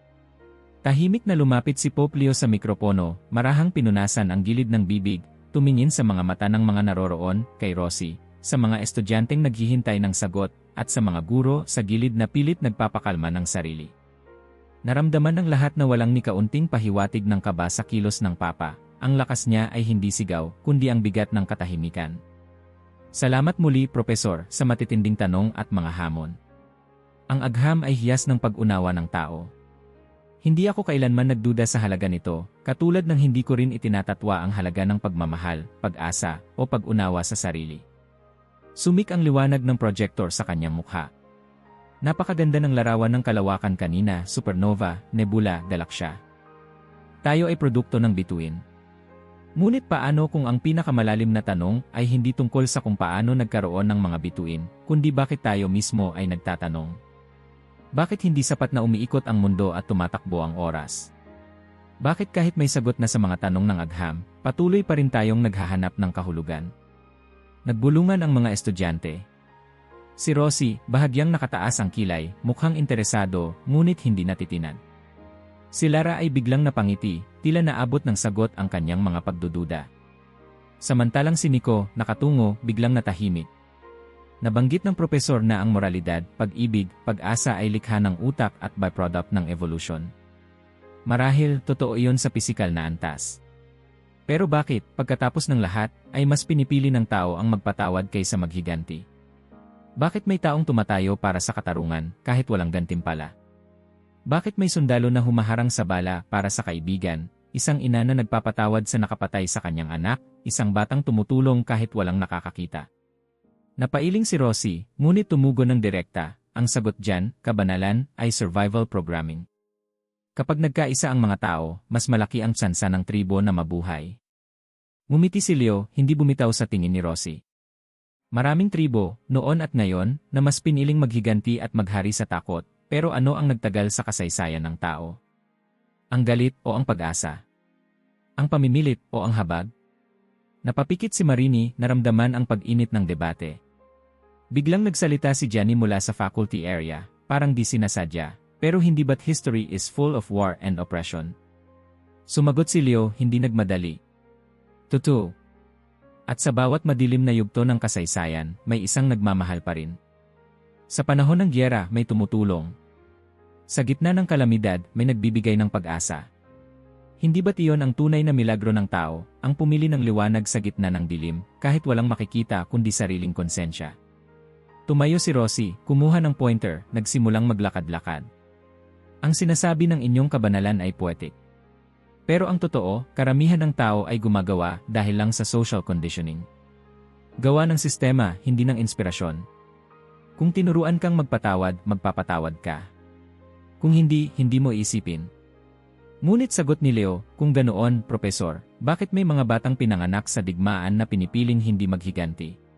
Tahimik na lumapit si Pope Leo sa mikropono, marahang pinunasan ang gilid ng bibig, tumingin sa mga mata ng mga naroroon, kay Rosie, sa mga estudyanteng naghihintay ng sagot, at sa mga guro sa gilid na pilit nagpapakalma ng sarili. Naramdaman ng lahat na walang ni kaunting pahiwatig ng kaba sa kilos ng Papa. Ang lakas niya ay hindi sigaw, kundi ang bigat ng katahimikan. Salamat muli, Profesor, sa matitinding tanong at mga hamon. Ang agham ay hiyas ng pag-unawa ng tao. Hindi ako kailanman nagduda sa halaga nito, katulad ng hindi ko rin itinatatwa ang halaga ng pagmamahal, pag-asa, o pag-unawa sa sarili. Sumik ang liwanag ng projector sa kanyang mukha. Napakaganda ng larawan ng kalawakan kanina, supernova, nebula, galaksya. Tayo ay produkto ng bituin. Ngunit paano kung ang pinakamalalim na tanong ay hindi tungkol sa kung paano nagkaroon ng mga bituin, kundi bakit tayo mismo ay nagtatanong? Bakit hindi sapat na umiikot ang mundo at tumatakbo ang oras? Bakit kahit may sagot na sa mga tanong ng agham, patuloy pa rin tayong naghahanap ng kahulugan? Nagbulungan ang mga estudyante. Si Rosie, bahagyang nakataas ang kilay, mukhang interesado, ngunit hindi natitinan. Si Lara ay biglang napangiti, tila naabot ng sagot ang kanyang mga pagdududa. Samantalang si Nico, nakatungo, biglang natahimik. Nabanggit ng propesor na ang moralidad, pag-ibig, pag-asa ay likha ng utak at byproduct ng evolution. Marahil, totoo iyon sa pisikal na antas. Pero bakit, pagkatapos ng lahat, ay mas pinipili ng tao ang magpatawad kaysa maghiganti? Bakit may taong tumatayo para sa katarungan, kahit walang gantimpala? Bakit may sundalo na humaharang sa bala para sa kaibigan, isang ina na nagpapatawad sa nakapatay sa kanyang anak, isang batang tumutulong kahit walang nakakakita? Napailing si Rosie, ngunit tumugon ng direkta, ang sagot diyan, kabanalan, ay survival programming. Kapag nagkaisa ang mga tao, mas malaki ang tsansa ng tribo na mabuhay. Ngumiti si Leo, hindi bumitaw sa tingin ni Rosie. Maraming tribo, noon at ngayon, na mas piniling maghiganti at maghari sa takot, pero ano ang nagtagal sa kasaysayan ng tao? Ang galit o ang pag-asa? Ang pamimilit o ang habag? Napapikit si Marini, naramdaman ang pag-init ng debate. Biglang nagsalita si Gianni mula sa faculty area, parang di sinasadya, pero hindi ba't history is full of war and oppression? Sumagot si Leo, hindi nagmadali. Totoo. At sa bawat madilim na yugto ng kasaysayan, may isang nagmamahal pa rin. Sa panahon ng giyera, may tumutulong. Sa gitna ng kalamidad, may nagbibigay ng pag-asa. Hindi ba't iyon ang tunay na milagro ng tao, ang pumili ng liwanag sa gitna ng dilim, kahit walang makikita kundi sariling konsensya? Tumayo si Rosie, kumuha ng pointer, nagsimulang maglakad-lakad. Ang sinasabi ng inyong kabanalan ay poetic. Pero ang totoo, karamihan ng tao ay gumagawa dahil lang sa social conditioning. Gawa ng sistema, hindi ng inspirasyon. Kung tinuruan kang magpatawad, magpapatawad ka. Kung hindi, hindi mo isipin. Ngunit sagot ni Leo, kung ganoon, Propesor, bakit may mga batang pinanganak sa digmaan na pinipiling hindi maghiganti?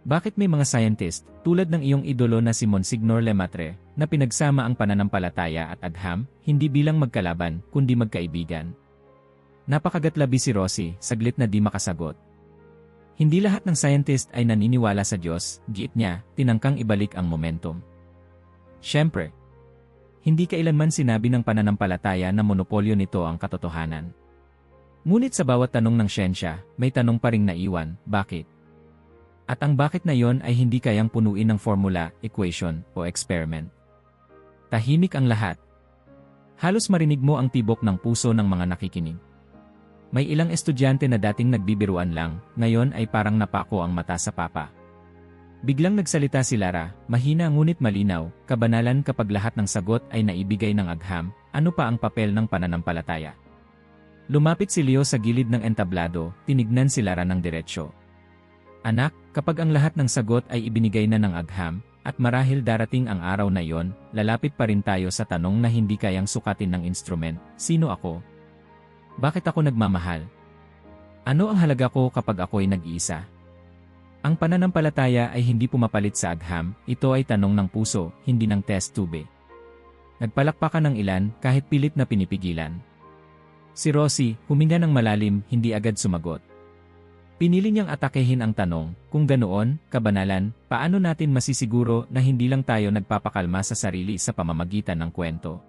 Bakit may mga scientist, tulad ng iyong idolo na si Monsignor Lemaitre, na pinagsama ang pananampalataya at agham, hindi bilang magkalaban, kundi magkaibigan? Napakagatlabi si Rosie, saglit na di makasagot. Hindi lahat ng scientist ay naniniwala sa Diyos, giit niya, tinangkang ibalik ang momentum. Siyempre, hindi kailanman sinabi ng pananampalataya na monopolyo nito ang katotohanan. Ngunit sa bawat tanong ng siyensya, may tanong pa ring naiwan, bakit? At ang bakit na yon ay hindi kayang punuin ng formula, equation, o experiment. Tahimik ang lahat. Halos marinig mo ang tibok ng puso ng mga nakikinig. May ilang estudyante na dating nagbibiruan lang, ngayon ay parang napako ang mata sa papa. Biglang nagsalita si Lara, mahina ngunit malinaw, kabanalan kapag lahat ng sagot ay naibigay ng agham, ano pa ang papel ng pananampalataya? Lumapit si Leo sa gilid ng entablado, tinignan si Lara ng diretsyo. Anak, kapag ang lahat ng sagot ay ibinigay na ng agham, at marahil darating ang araw na yon, lalapit pa rin tayo sa tanong na hindi kayang sukatin ng instrument, sino ako? Bakit ako nagmamahal? Ano ang halaga ko kapag ako'y nag-iisa? Ang pananampalataya ay hindi pumapalit sa agham, ito ay tanong ng puso, hindi ng test tube. Nagpalakpakan ng ilan kahit pilit na pinipigilan. Si Rosie, huminga ng malalim, hindi agad sumagot. Pinili niyang atakehin ang tanong, kung ganoon, kabanalan, paano natin masisiguro na hindi lang tayo nagpapakalma sa sarili sa pamamagitan ng kwento?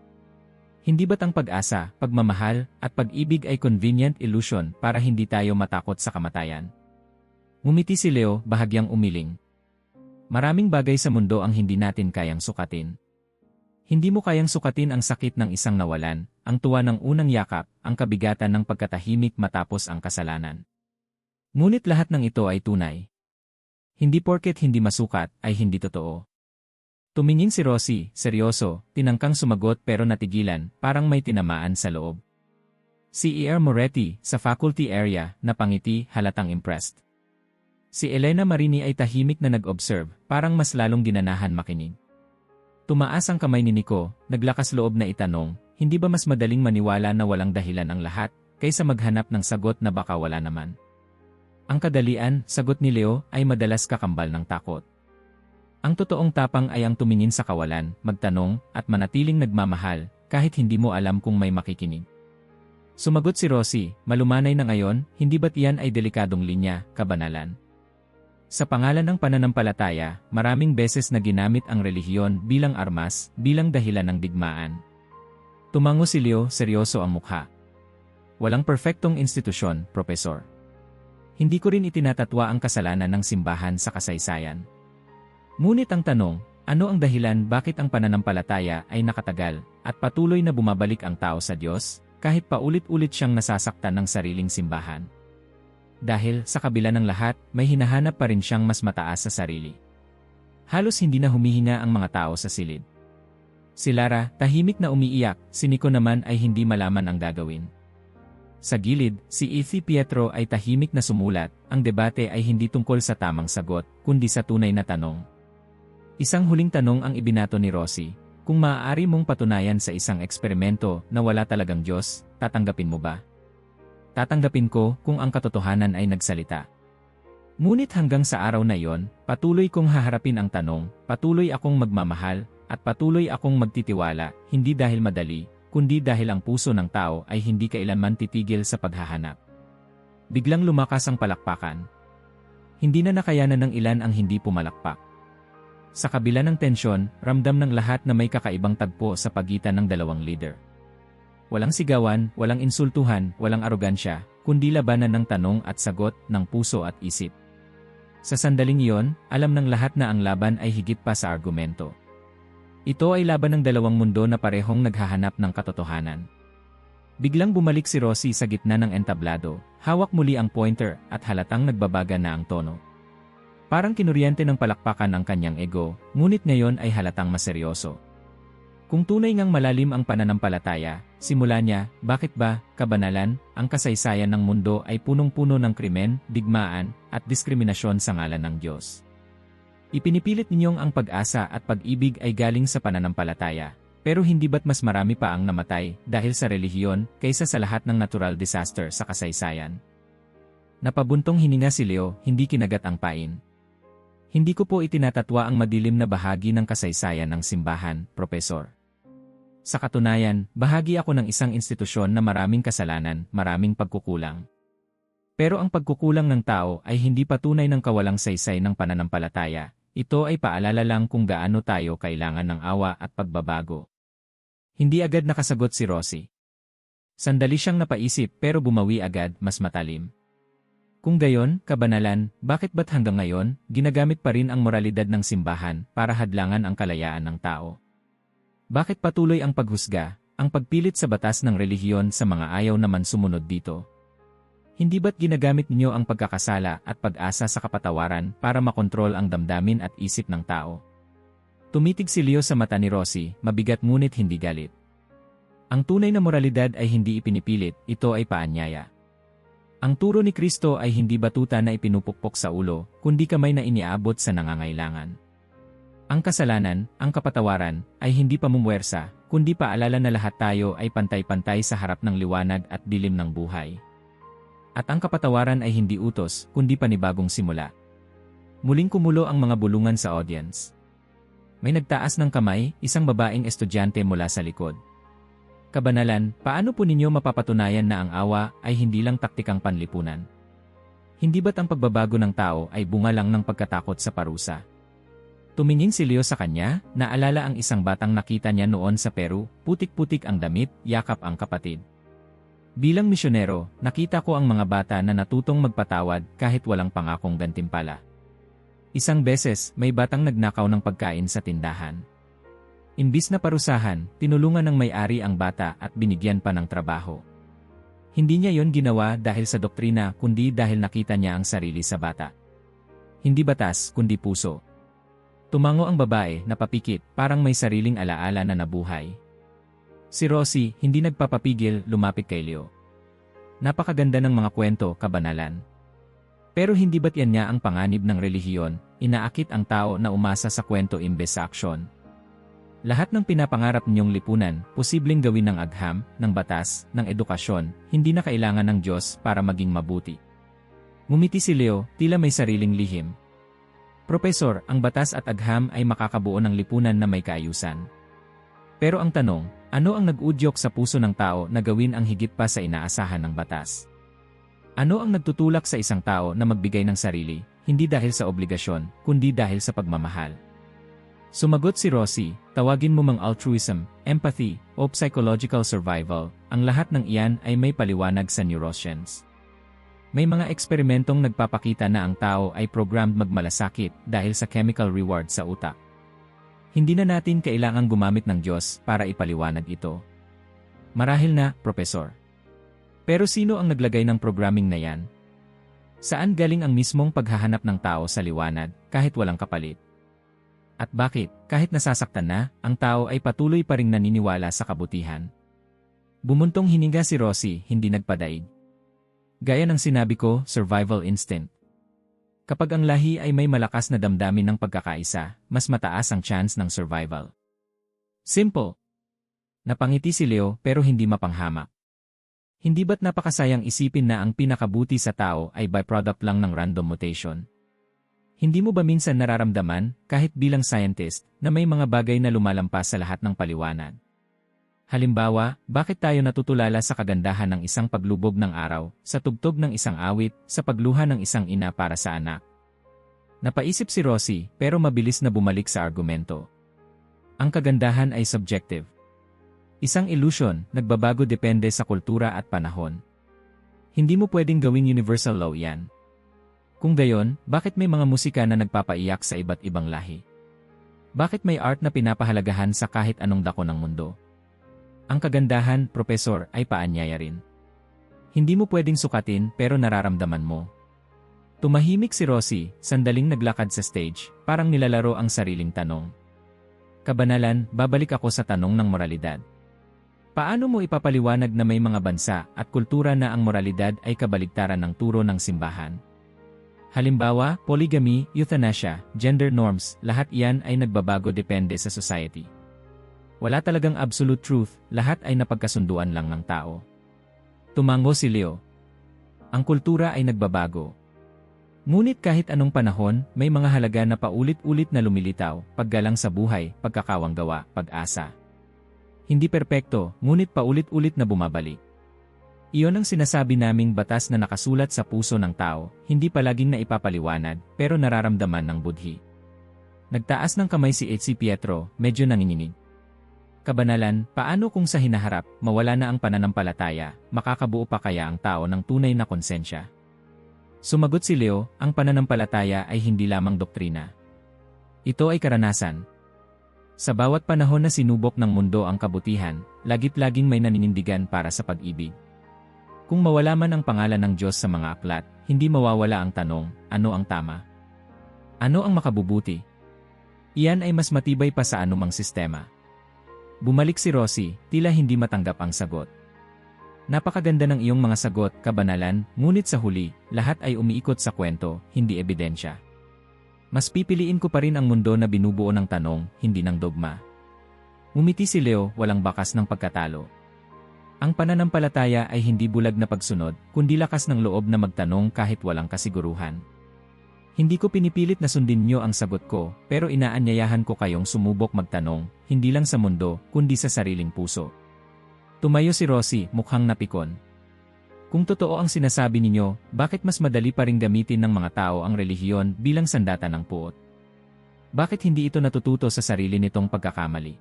Hindi ba't ang pag-asa, pagmamahal, at pag-ibig ay convenient illusion para hindi tayo matakot sa kamatayan? Ngumiti si Leo, bahagyang umiling. Maraming bagay sa mundo ang hindi natin kayang sukatin. Hindi mo kayang sukatin ang sakit ng isang nawalan, ang tuwa ng unang yakap, ang kabigatan ng pagkatahimik matapos ang kasalanan. Ngunit lahat ng ito ay tunay. Hindi porket hindi masukat, ay hindi totoo. Tumingin si Rosie, seryoso, tinangkang sumagot pero natigilan, parang may tinamaan sa loob. Si E.R. Moretti, sa faculty area, napangiti, halatang impressed. Si Elena Marini ay tahimik na nag-observe, parang mas lalong ginanahan makinig. Tumaas ang kamay ni Nico, naglakas loob na itanong, hindi ba mas madaling maniwala na walang dahilan ang lahat, kaysa maghanap ng sagot na baka wala naman? Ang kadalian, sagot ni Leo, ay madalas kakambal ng takot. Ang totoong tapang ay ang tumingin sa kawalan, magtanong, at manatiling nagmamahal, kahit hindi mo alam kung may makikinig. Sumagot si Rosie, malumanay na ngayon, hindi ba't iyan ay delikadong linya, kabanalan? Sa pangalan ng pananampalataya, maraming beses na ginamit ang relihiyon bilang armas, bilang dahilan ng digmaan. Tumango si Leo, seryoso ang mukha. Walang perfectong institusyon, Profesor. Hindi ko rin itinatatwa ang kasalanan ng simbahan sa kasaysayan. Ngunit ang tanong, ano ang dahilan bakit ang pananampalataya ay nakatagal at patuloy na bumabalik ang tao sa Diyos, kahit paulit-ulit siyang nasasaktan ng sariling simbahan? Dahil, sa kabila ng lahat, may hinahanap pa rin siyang mas mataas sa sarili. Halos hindi na humihinga ang mga tao sa silid. Si Lara, tahimik na umiiyak, si Nico naman ay hindi malaman ang gagawin. Sa gilid, si Ethy Pietro ay tahimik na sumulat, ang debate ay hindi tungkol sa tamang sagot, kundi sa tunay na tanong. Isang huling tanong ang ibinato ni Rosie, kung maaari mong patunayan sa isang eksperimento na wala talagang Diyos, tatanggapin mo ba? Tatanggapin ko kung ang katotohanan ay nagsalita. Ngunit hanggang sa araw na iyon, patuloy kong haharapin ang tanong, patuloy akong magmamahal, at patuloy akong magtitiwala, hindi dahil madali, kundi dahil ang puso ng tao ay hindi kailanman titigil sa paghahanap. Biglang lumakas ang palakpakan. Hindi na nakayanan ng ilan ang hindi pumalakpak. Sa kabila ng tensyon, ramdam ng lahat na may kakaibang tagpo sa pagitan ng dalawang leader. Walang sigawan, walang insultuhan, walang arogansya, kundi labanan ng tanong at sagot ng puso at isip. Sa sandaling iyon, alam ng lahat na ang laban ay higit pa sa argumento. Ito ay laban ng dalawang mundo na parehong naghahanap ng katotohanan. Biglang bumalik si Rosie sa gitna ng entablado, hawak muli ang pointer at halatang nagbabaga na ang tono. Parang kinuryente ng palakpakan ang kanyang ego, ngunit ngayon ay halatang maseryoso. Kung tunay ngang malalim ang pananampalataya, simula niya, bakit ba, kabanalan, ang kasaysayan ng mundo ay punong-puno ng krimen, digmaan, at diskriminasyon sa ngalan ng Diyos. Ipinipilit ninyong ang pag-asa at pag-ibig ay galing sa pananampalataya, pero hindi ba't mas marami pa ang namatay dahil sa relihiyon kaysa sa lahat ng natural disaster sa kasaysayan? Napabuntong hininga si Leo, hindi kinagat ang pain. Hindi ko po itinatatwa ang madilim na bahagi ng kasaysayan ng simbahan, Profesor. Sa katunayan, bahagi ako ng isang institusyon na maraming kasalanan, maraming pagkukulang. Pero ang pagkukulang ng tao ay hindi patunay ng kawalang saysay ng pananampalataya. Ito ay paalala lang kung gaano tayo kailangan ng awa at pagbabago. Hindi agad nakasagot si Rosie. Sandali siyang napaisip pero bumawi agad, mas matalim. Kung gayon, kabanalan, bakit ba't hanggang ngayon, ginagamit pa rin ang moralidad ng simbahan para hadlangan ang kalayaan ng tao? Bakit patuloy ang paghusga, ang pagpilit sa batas ng relihiyon sa mga ayaw naman sumunod dito? Hindi ba't ginagamit ninyo ang pagkakasala at pag-asa sa kapatawaran para makontrol ang damdamin at isip ng tao? Tumitig si Leo sa mata ni Rosie, mabigat ngunit hindi galit. Ang tunay na moralidad ay hindi ipinipilit, ito ay paanyaya. Ang turo ni Kristo ay hindi batuta na ipinupukpok sa ulo, kundi kamay na iniabot sa nangangailangan. Ang kasalanan, ang kapatawaran, ay hindi pamumuwersa, kundi paalala na lahat tayo ay pantay-pantay sa harap ng liwanag at dilim ng buhay. At ang kapatawaran ay hindi utos, kundi panibagong simula. Muling kumulo ang mga bulungan sa audience. May nagtaas ng kamay, isang babaeng estudyante mula sa likod. Kabanalan, paano po ninyo mapapatunayan na ang awa ay hindi lang taktikang panlipunan? Hindi ba't ang pagbabago ng tao ay bunga lang ng pagkatakot sa parusa? Tumingin si Leo sa kanya, naalala ang isang batang nakita niya noon sa Peru, putik-putik ang damit, yakap ang kapatid. Bilang misyonero, nakita ko ang mga bata na natutong magpatawad kahit walang pangakong gantimpala. Isang beses, may batang nagnakaw ng pagkain sa tindahan. Imbis na parusahan, tinulungan ng may-ari ang bata at binigyan pa ng trabaho. Hindi niya yon ginawa dahil sa doktrina kundi dahil nakita niya ang sarili sa bata. Hindi batas kundi puso. Tumango ang babae, napapikit, parang may sariling alaala na nabuhay. Si Rosie, hindi nagpapapigil, lumapit kay Leo. Napakaganda ng mga kwento, kabanalan. Pero hindi ba't yan niya ang panganib ng relihiyon, inaakit ang tao na umasa sa kwento imbes sa aksyon? Lahat ng pinapangarap ninyong lipunan, posibleng gawin ng agham, ng batas, ng edukasyon, hindi na kailangan ng Diyos para maging mabuti. Ngumiti si Leo, tila may sariling lihim. Profesor, ang batas at agham ay makakabuo ng lipunan na may kaayusan. Pero ang tanong, ano ang nag-udyok sa puso ng tao na gawin ang higit pa sa inaasahan ng batas? Ano ang nagtutulak sa isang tao na magbigay ng sarili, hindi dahil sa obligasyon, kundi dahil sa pagmamahal? Sumagot si Rosie, tawagin mo mang altruism, empathy, o psychological survival, ang lahat ng iyan ay may paliwanag sa neuroscience. May mga eksperimentong nagpapakita na ang tao ay programmed magmalasakit dahil sa chemical reward sa utak. Hindi na natin kailangang gumamit ng Diyos para ipaliwanag ito. Marahil na, Profesor. Pero sino ang naglagay ng programming na yan? Saan galing ang mismong paghahanap ng tao sa liwanag kahit walang kapalit? At bakit, kahit nasasaktan na, ang tao ay patuloy pa ring naniniwala sa kabutihan? Bumuntong hininga si Rosie, hindi nagpadaig. Gaya ng sinabi ko, survival instinct. Kapag ang lahi ay may malakas na damdamin ng pagkakaisa, mas mataas ang chance ng survival. Simple. Napangiti si Leo pero hindi mapanghamak. Hindi ba't napakasayang isipin na ang pinakabuti sa tao ay byproduct lang ng random mutation? Hindi mo ba minsan nararamdaman, kahit bilang scientist, na may mga bagay na lumalampas sa lahat ng paliwanag? Halimbawa, bakit tayo natutulala sa kagandahan ng isang paglubog ng araw, sa tugtog ng isang awit, sa pagluha ng isang ina para sa anak? Napaisip si Rosie, pero mabilis na bumalik sa argumento. Ang kagandahan ay subjective. Isang illusion, nagbabago depende sa kultura at panahon. Hindi mo pwedeng gawing universal law yan. Kung gayon, bakit may mga musika na nagpapaiyak sa iba't ibang lahi? Bakit may art na pinapahalagahan sa kahit anong dako ng mundo? Ang kagandahan, Profesor, ay paanyaya rin. Hindi mo pwedeng sukatin pero nararamdaman mo. Tumahimik si Rosie, sandaling naglakad sa stage, parang nilalaro ang sariling tanong. Kabanalan, babalik ako sa tanong ng moralidad. Paano mo ipapaliwanag na may mga bansa at kultura na ang moralidad ay kabaligtaran ng turo ng simbahan? Halimbawa, polygamy, euthanasia, gender norms, lahat iyan ay nagbabago depende sa society. Wala talagang absolute truth, lahat ay napagkasunduan lang ng tao. Tumango si Leo. Ang kultura ay nagbabago. Ngunit kahit anong panahon, may mga halaga na paulit-ulit na lumilitaw, paggalang sa buhay, pagkakawanggawa, pag-asa. Hindi perpekto, ngunit paulit-ulit na bumabalik. Iyon ang sinasabi naming batas na nakasulat sa puso ng tao, hindi palaging na ipapaliwanag, pero nararamdaman ng budhi. Nagtaas ng kamay si H.C. Pietro, medyo nanginginig. Kabanalan, paano kung sa hinaharap, mawala na ang pananampalataya, makakabuo pa kaya ang tao ng tunay na konsensya? Sumagot si Leo, ang pananampalataya ay hindi lamang doktrina. Ito ay karanasan. Sa bawat panahon na sinubok ng mundo ang kabutihan, lagit-laging may naninindigan para sa pag-ibig. Kung mawala man ang pangalan ng Diyos sa mga aklat, hindi mawawala ang tanong, ano ang tama? Ano ang makabubuti? Iyan ay mas matibay pa sa anumang sistema. Bumalik si Rosie, tila hindi matanggap ang sagot. Napakaganda ng iyong mga sagot, kabanalan, ngunit sa huli, lahat ay umiikot sa kwento, hindi ebidensya. Mas pipiliin ko pa rin ang mundo na binubuo ng tanong, hindi ng dogma. Umiti si Leo, walang bakas ng pagkatalo. Ang pananampalataya ay hindi bulag na pagsunod, kundi lakas ng loob na magtanong kahit walang kasiguruhan. Hindi ko pinipilit na sundin niyo ang sagot ko, pero inaanyayahan ko kayong sumubok magtanong, hindi lang sa mundo, kundi sa sariling puso. Tumayo si Rosie, mukhang napikon. Kung totoo ang sinasabi ninyo, bakit mas madali pa ring gamitin ng mga tao ang relihiyon bilang sandata ng puot? Bakit hindi ito natututo sa sarili nitong pagkakamali?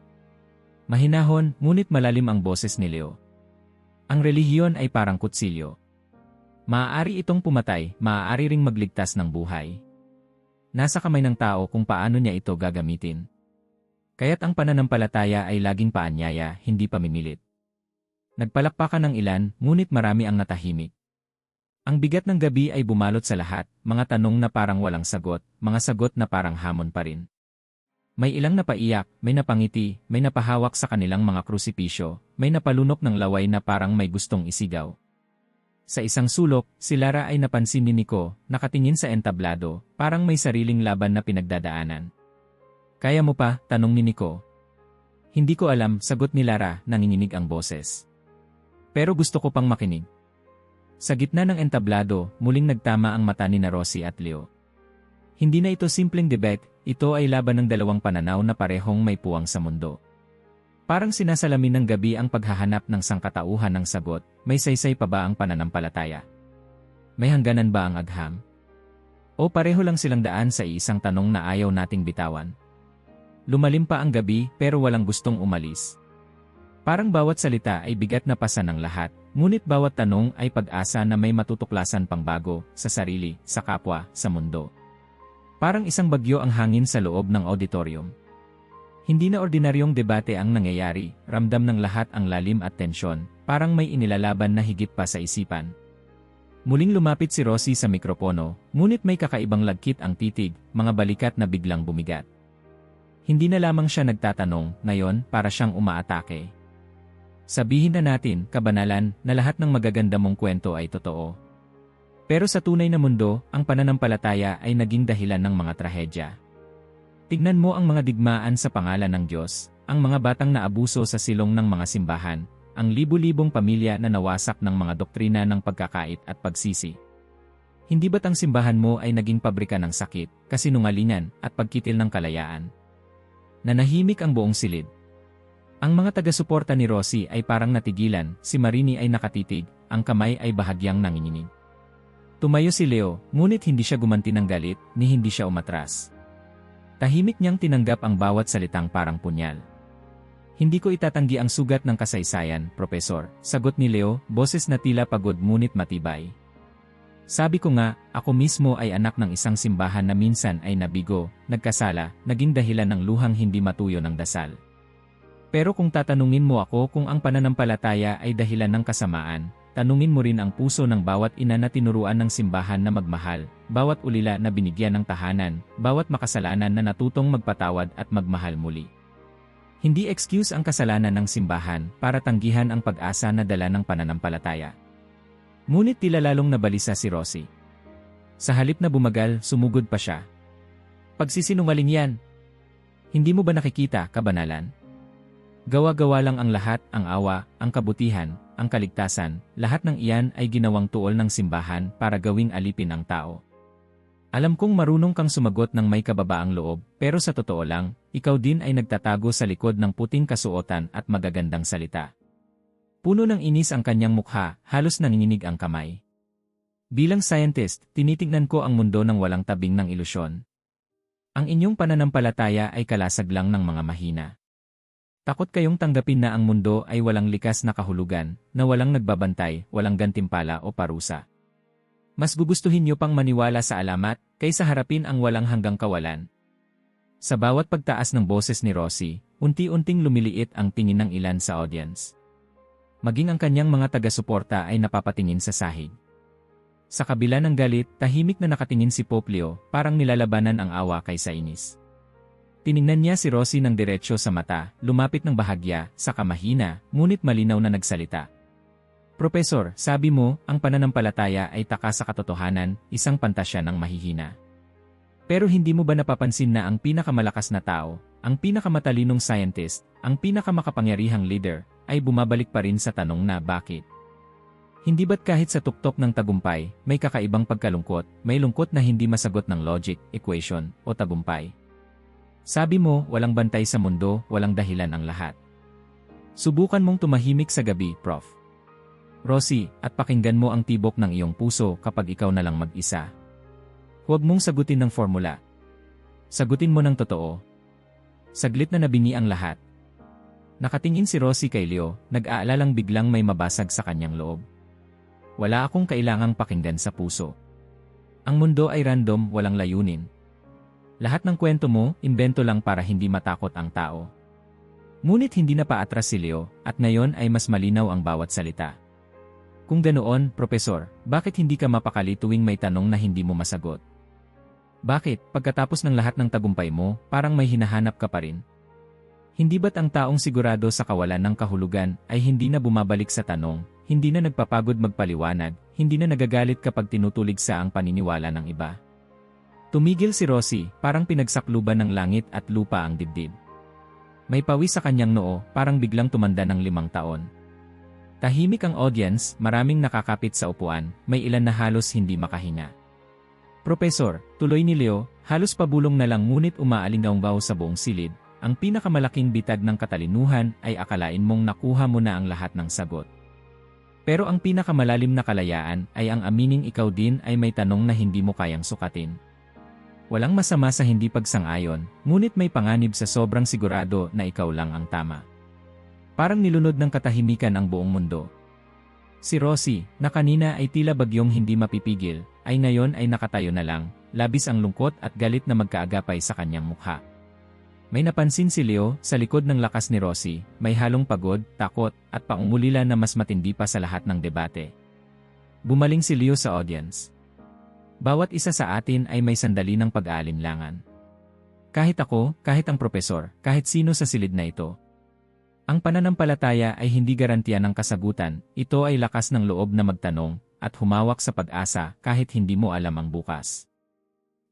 Mahinahon, ngunit malalim ang boses ni Leo. Ang relihiyon ay parang kutsilyo. Maaari itong pumatay, maaari ring magligtas ng buhay. Nasa kamay ng tao kung paano niya ito gagamitin. Kaya't ang pananampalataya ay laging paanyaya, hindi pamimilit. Nagpalakpakan ng ilan, ngunit marami ang natahimik. Ang bigat ng gabi ay bumalot sa lahat, mga tanong na parang walang sagot, mga sagot na parang hamon pa rin. May ilang napaiyak, may napangiti, may napahawak sa kanilang mga krusipisyo, may napalunok ng laway na parang may gustong isigaw. Sa isang sulok, si Lara ay napansin ni Nico, nakatingin sa entablado, parang may sariling laban na pinagdadaanan. "Kaya mo pa?" tanong ni Nico. "Hindi ko alam," sagot ni Lara, nanginginig ang boses. "Pero gusto ko pang makinig." Sa gitna ng entablado, muling nagtama ang mata ni Rosie at Leo. Hindi na ito simpleng debate, ito ay laban ng dalawang pananaw na parehong may puwang sa mundo. Parang sinasalamin ng gabi ang paghahanap ng sangkatauhan ng sagot, may saysay pa ba ang pananampalataya? May hangganan ba ang agham? O pareho lang silang daan sa iisang tanong na ayaw nating bitawan? Lumalim pa ang gabi pero walang gustong umalis. Parang bawat salita ay bigat na pasa ng lahat, ngunit bawat tanong ay pag-asa na may matutuklasan pang bago, sa sarili, sa kapwa, sa mundo. Parang isang bagyo ang hangin sa loob ng auditorium. Hindi na ordinaryong debate ang nangyayari, ramdam ng lahat ang lalim at tensyon, parang may inilalaban na higit pa sa isipan. Muling lumapit si Rosie sa mikropono, ngunit may kakaibang lagkit ang titig, mga balikat na biglang bumigat. Hindi na lamang siya nagtatanong, ngayon para siyang umaatake. "Sabihin na natin, kabanalan, na lahat ng magaganda mong kwento ay totoo. Pero sa tunay na mundo, ang pananampalataya ay naging dahilan ng mga trahedya. Tignan mo ang mga digmaan sa pangalan ng Diyos, ang mga batang naabuso sa silong ng mga simbahan, ang libu-libong pamilya na nawasak ng mga doktrina ng pagkakait at pagsisi. Hindi ba't ang simbahan mo ay naging pabrika ng sakit, kasinungalingan, at pagkitil ng kalayaan? Nanahimik ang buong silid. Ang mga taga-suporta ni Rosie ay parang natigilan, si Marini ay nakatitig, ang kamay ay bahagyang nanginginig. Tumayo si Leo, ngunit hindi siya gumanti ng galit, ni hindi siya umatras. Tahimik niyang tinanggap ang bawat salitang parang punyal. "Hindi ko itatanggi ang sugat ng kasaysayan, Propesor," sagot ni Leo, boses na tila pagod ngunit matibay. "Sabi ko nga, ako mismo ay anak ng isang simbahan na minsan ay nabigo, nagkasala, naging dahilan ng luhang hindi matuyo ng dasal. Pero kung tatanungin mo ako kung ang pananampalataya ay dahilan ng kasamaan, tanungin mo rin ang puso ng bawat ina na tinuruan ng simbahan na magmahal, bawat ulila na binigyan ng tahanan, bawat makasalanan na natutong magpatawad at magmahal muli. Hindi excuse ang kasalanan ng simbahan para tanggihan ang pag-asa na dala ng pananampalataya." Ngunit tila lalong nabalisa si Rosie. Sa halip na bumagal, sumugod pa siya. "Pagsisinungaling yan. Hindi mo ba nakikita, kabanalan? Gawa-gawa lang ang lahat, ang awa, ang kabutihan, ang kaligtasan, lahat ng iyan ay ginawang tuol ng simbahan para gawing alipin ang tao. Alam kong marunong kang sumagot ng may kababaang loob, pero sa totoo lang, ikaw din ay nagtatago sa likod ng puting kasuotan at magagandang salita." Puno ng inis ang kanyang mukha, halos nanginginig ang kamay. "Bilang scientist, tinitignan ko ang mundo ng walang tabing ng ilusyon. Ang inyong pananampalataya ay kalasag lang ng mga mahina. Takot kayong tanggapin na ang mundo ay walang likas na kahulugan, na walang nagbabantay, walang gantimpala o parusa. Mas gugustuhin niyo pang maniwala sa alamat, kaysa harapin ang walang hanggang kawalan." Sa bawat pagtaas ng boses ni Rosie, unti-unting lumiliit ang tingin ng ilan sa audience. Maging ang kanyang mga taga-suporta ay napapatingin sa sahig. Sa kabila ng galit, tahimik na nakatingin si Pope Leo, parang nilalabanan ang awa kaysa inis. Tiningnan niya si Rosie ng diretsyo sa mata, lumapit ng bahagya, saka mahina, ngunit malinaw na nagsalita. "Propesor, sabi mo, ang pananampalataya ay taka sa katotohanan, isang pantasya ng mahihina. Pero hindi mo ba napapansin na ang pinakamalakas na tao, ang pinakamatalinong scientist, ang pinakamakapangyarihang leader, ay bumabalik pa rin sa tanong na bakit? Hindi ba't kahit sa tuktok ng tagumpay, may kakaibang pagkalungkot, may lungkot na hindi masagot ng logic, equation, o tagumpay? Sabi mo, walang bantay sa mundo, walang dahilan ang lahat. Subukan mong tumahimik sa gabi, Prof. Rosie, at pakinggan mo ang tibok ng iyong puso kapag ikaw na lang mag-isa. Huwag mong sagutin ng formula. Sagutin mo ng totoo." Saglit na nabingi ang lahat. Nakatingin si Rosie kay Leo, nag-aalalang biglang may mabasag sa kanyang loob. "Wala akong kailangang pakinggan sa puso. Ang mundo ay random, walang layunin. Lahat ng kwento mo, imbento lang para hindi matakot ang tao." Ngunit hindi na paatras si Leo, at ngayon ay mas malinaw ang bawat salita. "Kung ganoon, Propesor, bakit hindi ka mapakali tuwing may tanong na hindi mo masagot? Bakit, pagkatapos ng lahat ng tagumpay mo, parang may hinahanap ka pa rin? Hindi ba't ang taong sigurado sa kawalan ng kahulugan ay hindi na bumabalik sa tanong, hindi na nagpapagod magpaliwanag, hindi na nagagalit kapag tinutulig sa ang paniniwala ng iba? Tumigil si Rosie, parang pinagsakluban ng langit at lupa ang dibdib. May pawis sa kanyang noo, parang biglang tumanda ng 5 taon. Tahimik ang audience, maraming nakakapit sa upuan, may ilan na halos hindi makahinga. Profesor, tuloy ni Leo, halos pabulong na lang ngunit umaalingaw sa buong silid. Ang pinakamalaking bitag ng katalinuhan ay akalain mong nakuha mo na ang lahat ng sagot. Pero ang pinakamalalim na kalayaan ay ang amining ikaw din ay may tanong na hindi mo kayang sukatin. Walang masama sa hindi pagsang-ayon, ngunit may panganib sa sobrang sigurado na ikaw lang ang tama. Parang nilunod ng katahimikan ang buong mundo. Si Rosie, na kanina ay tila bagyong hindi mapipigil, ay ngayon ay nakatayo na lang, labis ang lungkot at galit na magkaagapay sa kanyang mukha. May napansin si Leo, sa likod ng lakas ni Rosie, may halong pagod, takot, at paungulila na mas matindi pa sa lahat ng debate. Bumaling si Leo sa audience. Bawat isa sa atin ay may sandali ng pag-aalinlangan. Kahit ako, kahit ang profesor, kahit sino sa silid na ito. Ang pananampalataya ay hindi garantiya ng kasagutan, ito ay lakas ng loob na magtanong, at humawak sa pag-asa kahit hindi mo alam ang bukas.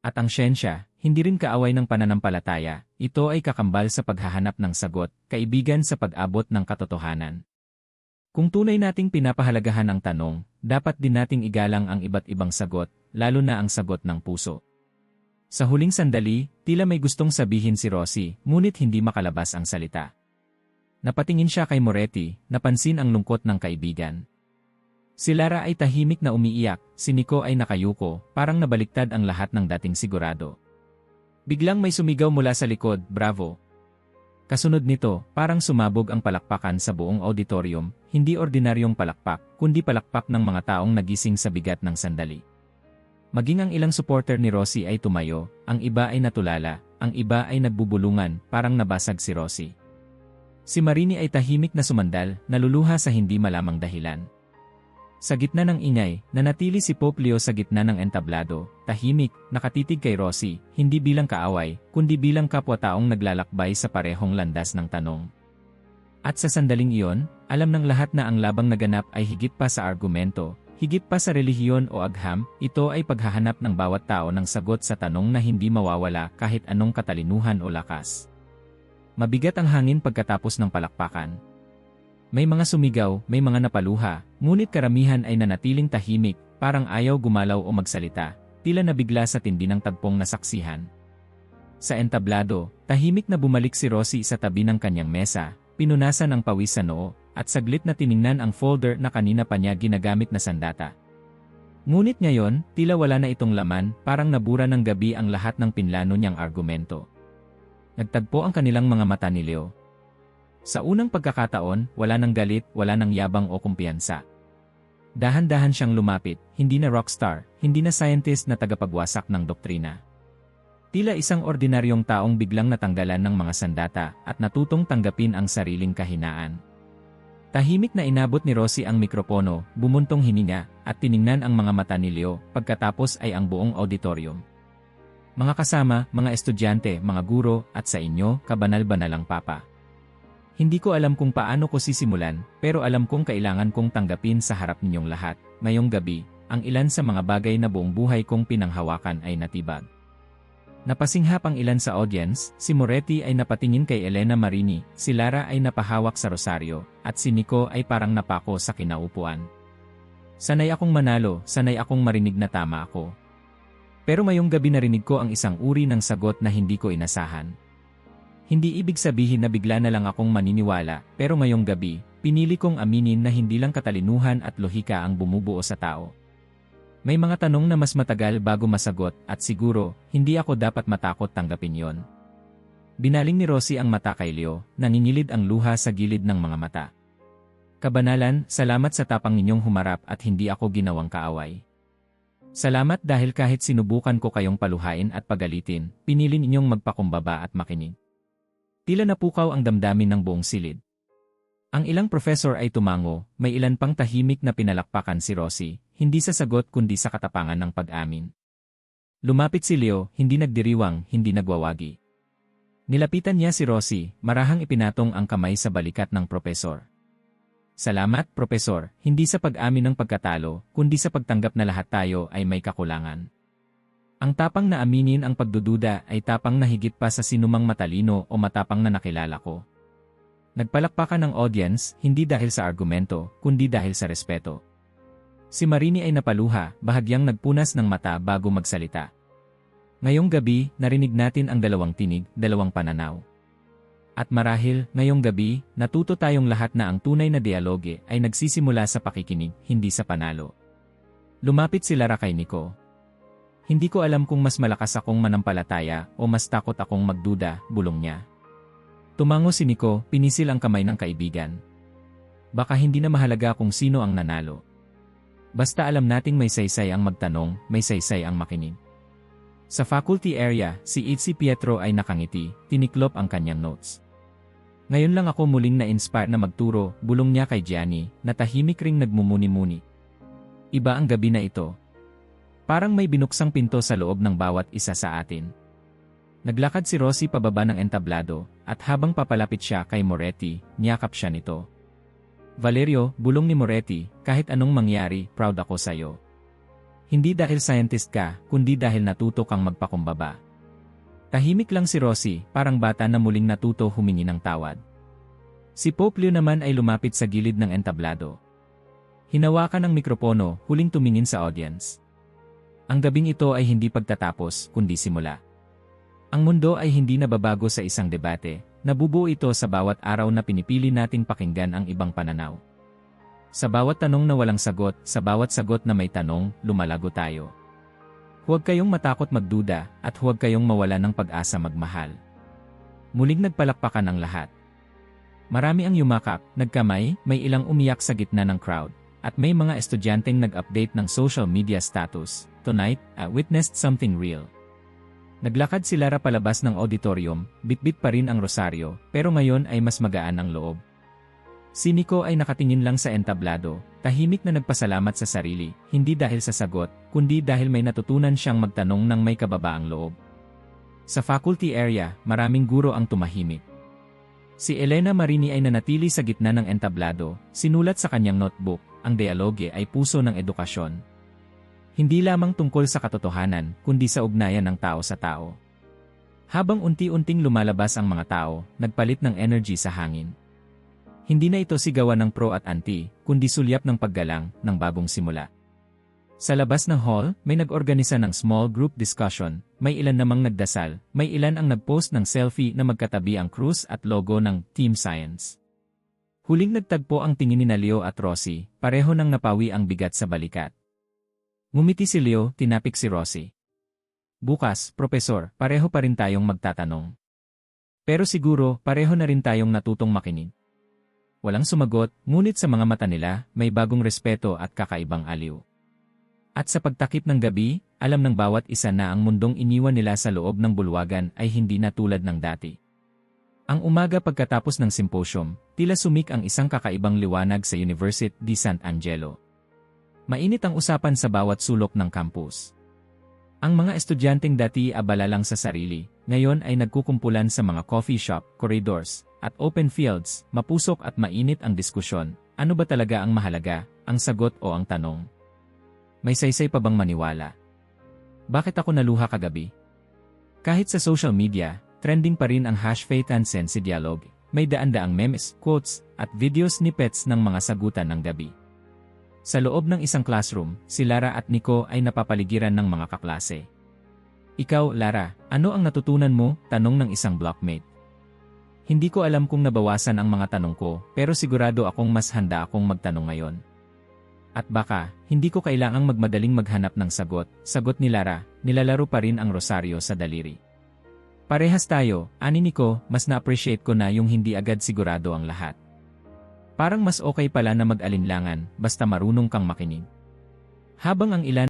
At ang siyensya, hindi rin kaaway ng pananampalataya, ito ay kakambal sa paghahanap ng sagot, kaibigan sa pag-abot ng katotohanan. Kung tunay nating pinapahalagahan ang tanong, dapat din nating igalang ang iba't ibang sagot, lalo na ang sagot ng puso. Sa huling sandali, tila may gustong sabihin si Rosie, ngunit hindi makalabas ang salita. Napatingin siya kay Moretti, napansin ang lungkot ng kaibigan. Si Lara ay tahimik na umiiyak, si Nico ay nakayuko, parang nabaliktad ang lahat ng dating sigurado. Biglang may sumigaw mula sa likod, "Bravo!" Kasunod nito, parang sumabog ang palakpakan sa buong auditorium, hindi ordinaryong palakpak, kundi palakpak ng mga taong nagising sa bigat ng sandali. Maging ang ilang supporter ni Rosie ay tumayo, ang iba ay natulala, ang iba ay nagbubulungan, parang nabasag si Rosie. Si Marini ay tahimik na sumandal, naluluha sa hindi malamang dahilan. Sa gitna ng ingay, nanatili si Pope Leo sa gitna ng entablado, tahimik, nakatitig kay Rosie, hindi bilang kaaway, kundi bilang kapwa-taong naglalakbay sa parehong landas ng tanong. At sa sandaling iyon, alam ng lahat na ang labang naganap ay higit pa sa argumento, higit pa sa relihiyon o agham, ito ay paghahanap ng bawat tao ng sagot sa tanong na hindi mawawala kahit anong katalinuhan o lakas. Mabigat ang hangin pagkatapos ng palakpakan. May mga sumigaw, may mga napaluha, ngunit karamihan ay nanatiling tahimik, parang ayaw gumalaw o magsalita, tila nabigla sa tindi ng tagpong nasaksihan. Sa entablado, tahimik na bumalik si Rosie sa tabi ng kanyang mesa, pinunasan ang pawis sa noo, at saglit na tiningnan ang folder na kanina pa niya ginagamit na sandata. Ngunit ngayon, tila wala na itong laman, parang nabura ng gabi ang lahat ng pinlano niyang argumento. Nagtagpo ang kanilang mga mata ni Leo. Sa unang pagkakataon, wala nang galit, wala nang yabang o kumpiyansa. Dahan-dahan siyang lumapit, hindi na rockstar, hindi na scientist na tagapagwasak ng doktrina. Tila isang ordinaryong taong biglang natanggalan ng mga sandata at natutong tanggapin ang sariling kahinaan. Tahimik na inabot ni Rosie ang mikropono, bumuntong hininga, at tiningnan ang mga mata ni Leo, pagkatapos ay ang buong auditorium. Mga kasama, mga estudyante, mga guro, at sa inyo, kabanal-banalang Papa. Hindi ko alam kung paano ko sisimulan, pero alam kong kailangan kong tanggapin sa harap ninyong lahat. Ngayong gabi, ang ilan sa mga bagay na buong buhay kong pinanghawakan ay natibag. Napasinghap ang ilan sa audience, si Moretti ay napatingin kay Elena Marini, si Lara ay napahawak sa rosaryo, at si Nico ay parang napako sa kinaupuan. Sanay akong manalo, sanay akong marinig na tama ako. Pero ngayong gabi narinig ko ang isang uri ng sagot na hindi ko inasahan. Hindi ibig sabihin na bigla na lang akong maniniwala, pero ngayong gabi, pinili kong aminin na hindi lang katalinuhan at lohika ang bumubuo sa tao. May mga tanong na mas matagal bago masagot at siguro, hindi ako dapat matakot tanggapin yon. Binaling ni Rosie ang mata kay Leo, nangingilid ang luha sa gilid ng mga mata. Kabanalan, salamat sa tapang ninyong humarap at hindi ako ginawang kaaway. Salamat dahil kahit sinubukan ko kayong paluhain at pagalitin, pinili ninyong magpakumbaba at makinig. Tila napukaw ang damdamin ng buong silid. Ang ilang professor ay tumango, may ilan pang tahimik na pinalakpakan si Rosie, hindi sa sagot kundi sa katapangan ng pag-amin. Lumapit si Leo, hindi nagdiriwang, hindi nagwawagi. Nilapitan niya si Rosie, marahang ipinatong ang kamay sa balikat ng propesor. Salamat, Propesor, hindi sa pag-amin ng pagkatalo, kundi sa pagtanggap na lahat tayo ay may kakulangan. Ang tapang na aminin ang pagdududa ay tapang na higit pa sa sinumang matalino o matapang na nakilala ko. Nagpalakpakan ng audience, hindi dahil sa argumento, kundi dahil sa respeto. Si Marini ay napaluha, bahagyang nagpunas ng mata bago magsalita. Ngayong gabi, narinig natin ang dalawang tinig, dalawang pananaw. At marahil, ngayong gabi, natuto tayong lahat na ang tunay na dialoge ay nagsisimula sa pakikinig, hindi sa panalo. Lumapit si Lara kay Nico. Hindi ko alam kung mas malakas akong manampalataya o mas takot akong magduda, bulong niya. Tumango si Nico, pinisil ang kamay ng kaibigan. Baka hindi na mahalaga kung sino ang nanalo. Basta alam nating may saysay ang magtanong, may saysay ang makinig. Sa faculty area, si Itzy Pietro ay nakangiti, tiniklop ang kanyang notes. Ngayon lang ako muling na-inspire na magturo, bulong niya kay Gianni, na tahimik ring nagmumuni-muni. Iba ang gabi na ito. Parang may binuksang pinto sa loob ng bawat isa sa atin. Naglakad si Rosie pababa ng entablado, at habang papalapit siya kay Moretti, niyakap siya nito. Valerio, bulong ni Moretti, kahit anong mangyari, proud ako sa'yo. Hindi dahil scientist ka, kundi dahil natuto kang magpakumbaba. Tahimik lang si Rosie, parang bata na muling natuto humingi ng tawad. Si Pope Leo naman ay lumapit sa gilid ng entablado. Hinawakan ang mikropono, huling tumingin sa audience. Ang gabing ito ay hindi pagtatapos, kundi simula. Ang mundo ay hindi nababago sa isang debate, nabubuo ito sa bawat araw na pinipili nating pakinggan ang ibang pananaw. Sa bawat tanong na walang sagot, sa bawat sagot na may tanong, lumalago tayo. Huwag kayong matakot magduda, at huwag kayong mawala ng pag-asa magmahal. Muling nagpalakpakan ang lahat. Marami ang yumakap, nagkamay, may ilang umiyak sa gitna ng crowd, at may mga estudyanteng nag-update ng social media status. Tonight, I witnessed something real. Naglakad si Lara palabas ng auditorium, bitbit pa rin ang rosaryo, pero ngayon ay mas magaan ang loob. Si Nico ay nakatingin lang sa entablado, tahimik na nagpasalamat sa sarili, hindi dahil sa sagot, kundi dahil may natutunan siyang magtanong ng may kababaang loob. Sa faculty area, maraming guro ang tumahimik. Si Elena Marini ay nanatili sa gitna ng entablado, sinulat sa kanyang notebook, ang dialoge ay puso ng edukasyon. Hindi lamang tungkol sa katotohanan, kundi sa ugnayan ng tao sa tao. Habang unti-unting lumalabas ang mga tao, nagpalit ng energy sa hangin. Hindi na ito sigawan ng pro at anti, kundi sulyap ng paggalang, ng bagong simula. Sa labas ng hall, may nag-organisa ng small group discussion, may ilan namang nagdasal, may ilan ang nag-post ng selfie na magkatabi ang krus at logo ng Team Science. Huling nagtagpo ang tingin ni Leo at Rosie, pareho nang napawi ang bigat sa balikat. Ngumiti si Leo, tinapik si Rosie. Bukas, Propesor, pareho pa rin tayong magtatanong. Pero siguro, pareho na rin tayong natutong makinig. Walang sumagot, ngunit sa mga mata nila, may bagong respeto at kakaibang aliw. At sa pagtakip ng gabi, alam ng bawat isa na ang mundong iniwan nila sa loob ng bulwagan ay hindi na tulad ng dati. Ang umaga pagkatapos ng symposium, tila sumik ang isang kakaibang liwanag sa University di San Angelo. Mainit ang usapan sa bawat sulok ng campus. Ang mga estudyanteng dati abala lang sa sarili, ngayon ay nagkukumpulan sa mga coffee shop, corridors, at open fields, mapusok at mainit ang diskusyon. Ano ba talaga ang mahalaga, ang sagot o ang tanong? May saysay pa bang maniwala? Bakit ako naluha kagabi? Kahit sa social media, trending pa rin ang #FaithAndSenseDialogue. May daan-daang memes, quotes, at video snippets ng mga sagutan ng gabi. Sa loob ng isang classroom, si Lara at Nico ay napapaligiran ng mga kaklase. Ikaw, Lara, ano ang natutunan mo? Tanong ng isang blockmate. Hindi ko alam kung nabawasan ang mga tanong ko, pero sigurado akong mas handa akong magtanong ngayon. At baka, hindi ko kailangang magmadaling maghanap ng sagot, sagot ni Lara, nilalaro pa rin ang rosaryo sa daliri. Parehas tayo, ani Nico, mas na-appreciate ko na yung hindi agad sigurado ang lahat. Parang mas okay pala na mag-alinlangan, basta marunong kang makinig. Habang ang ilan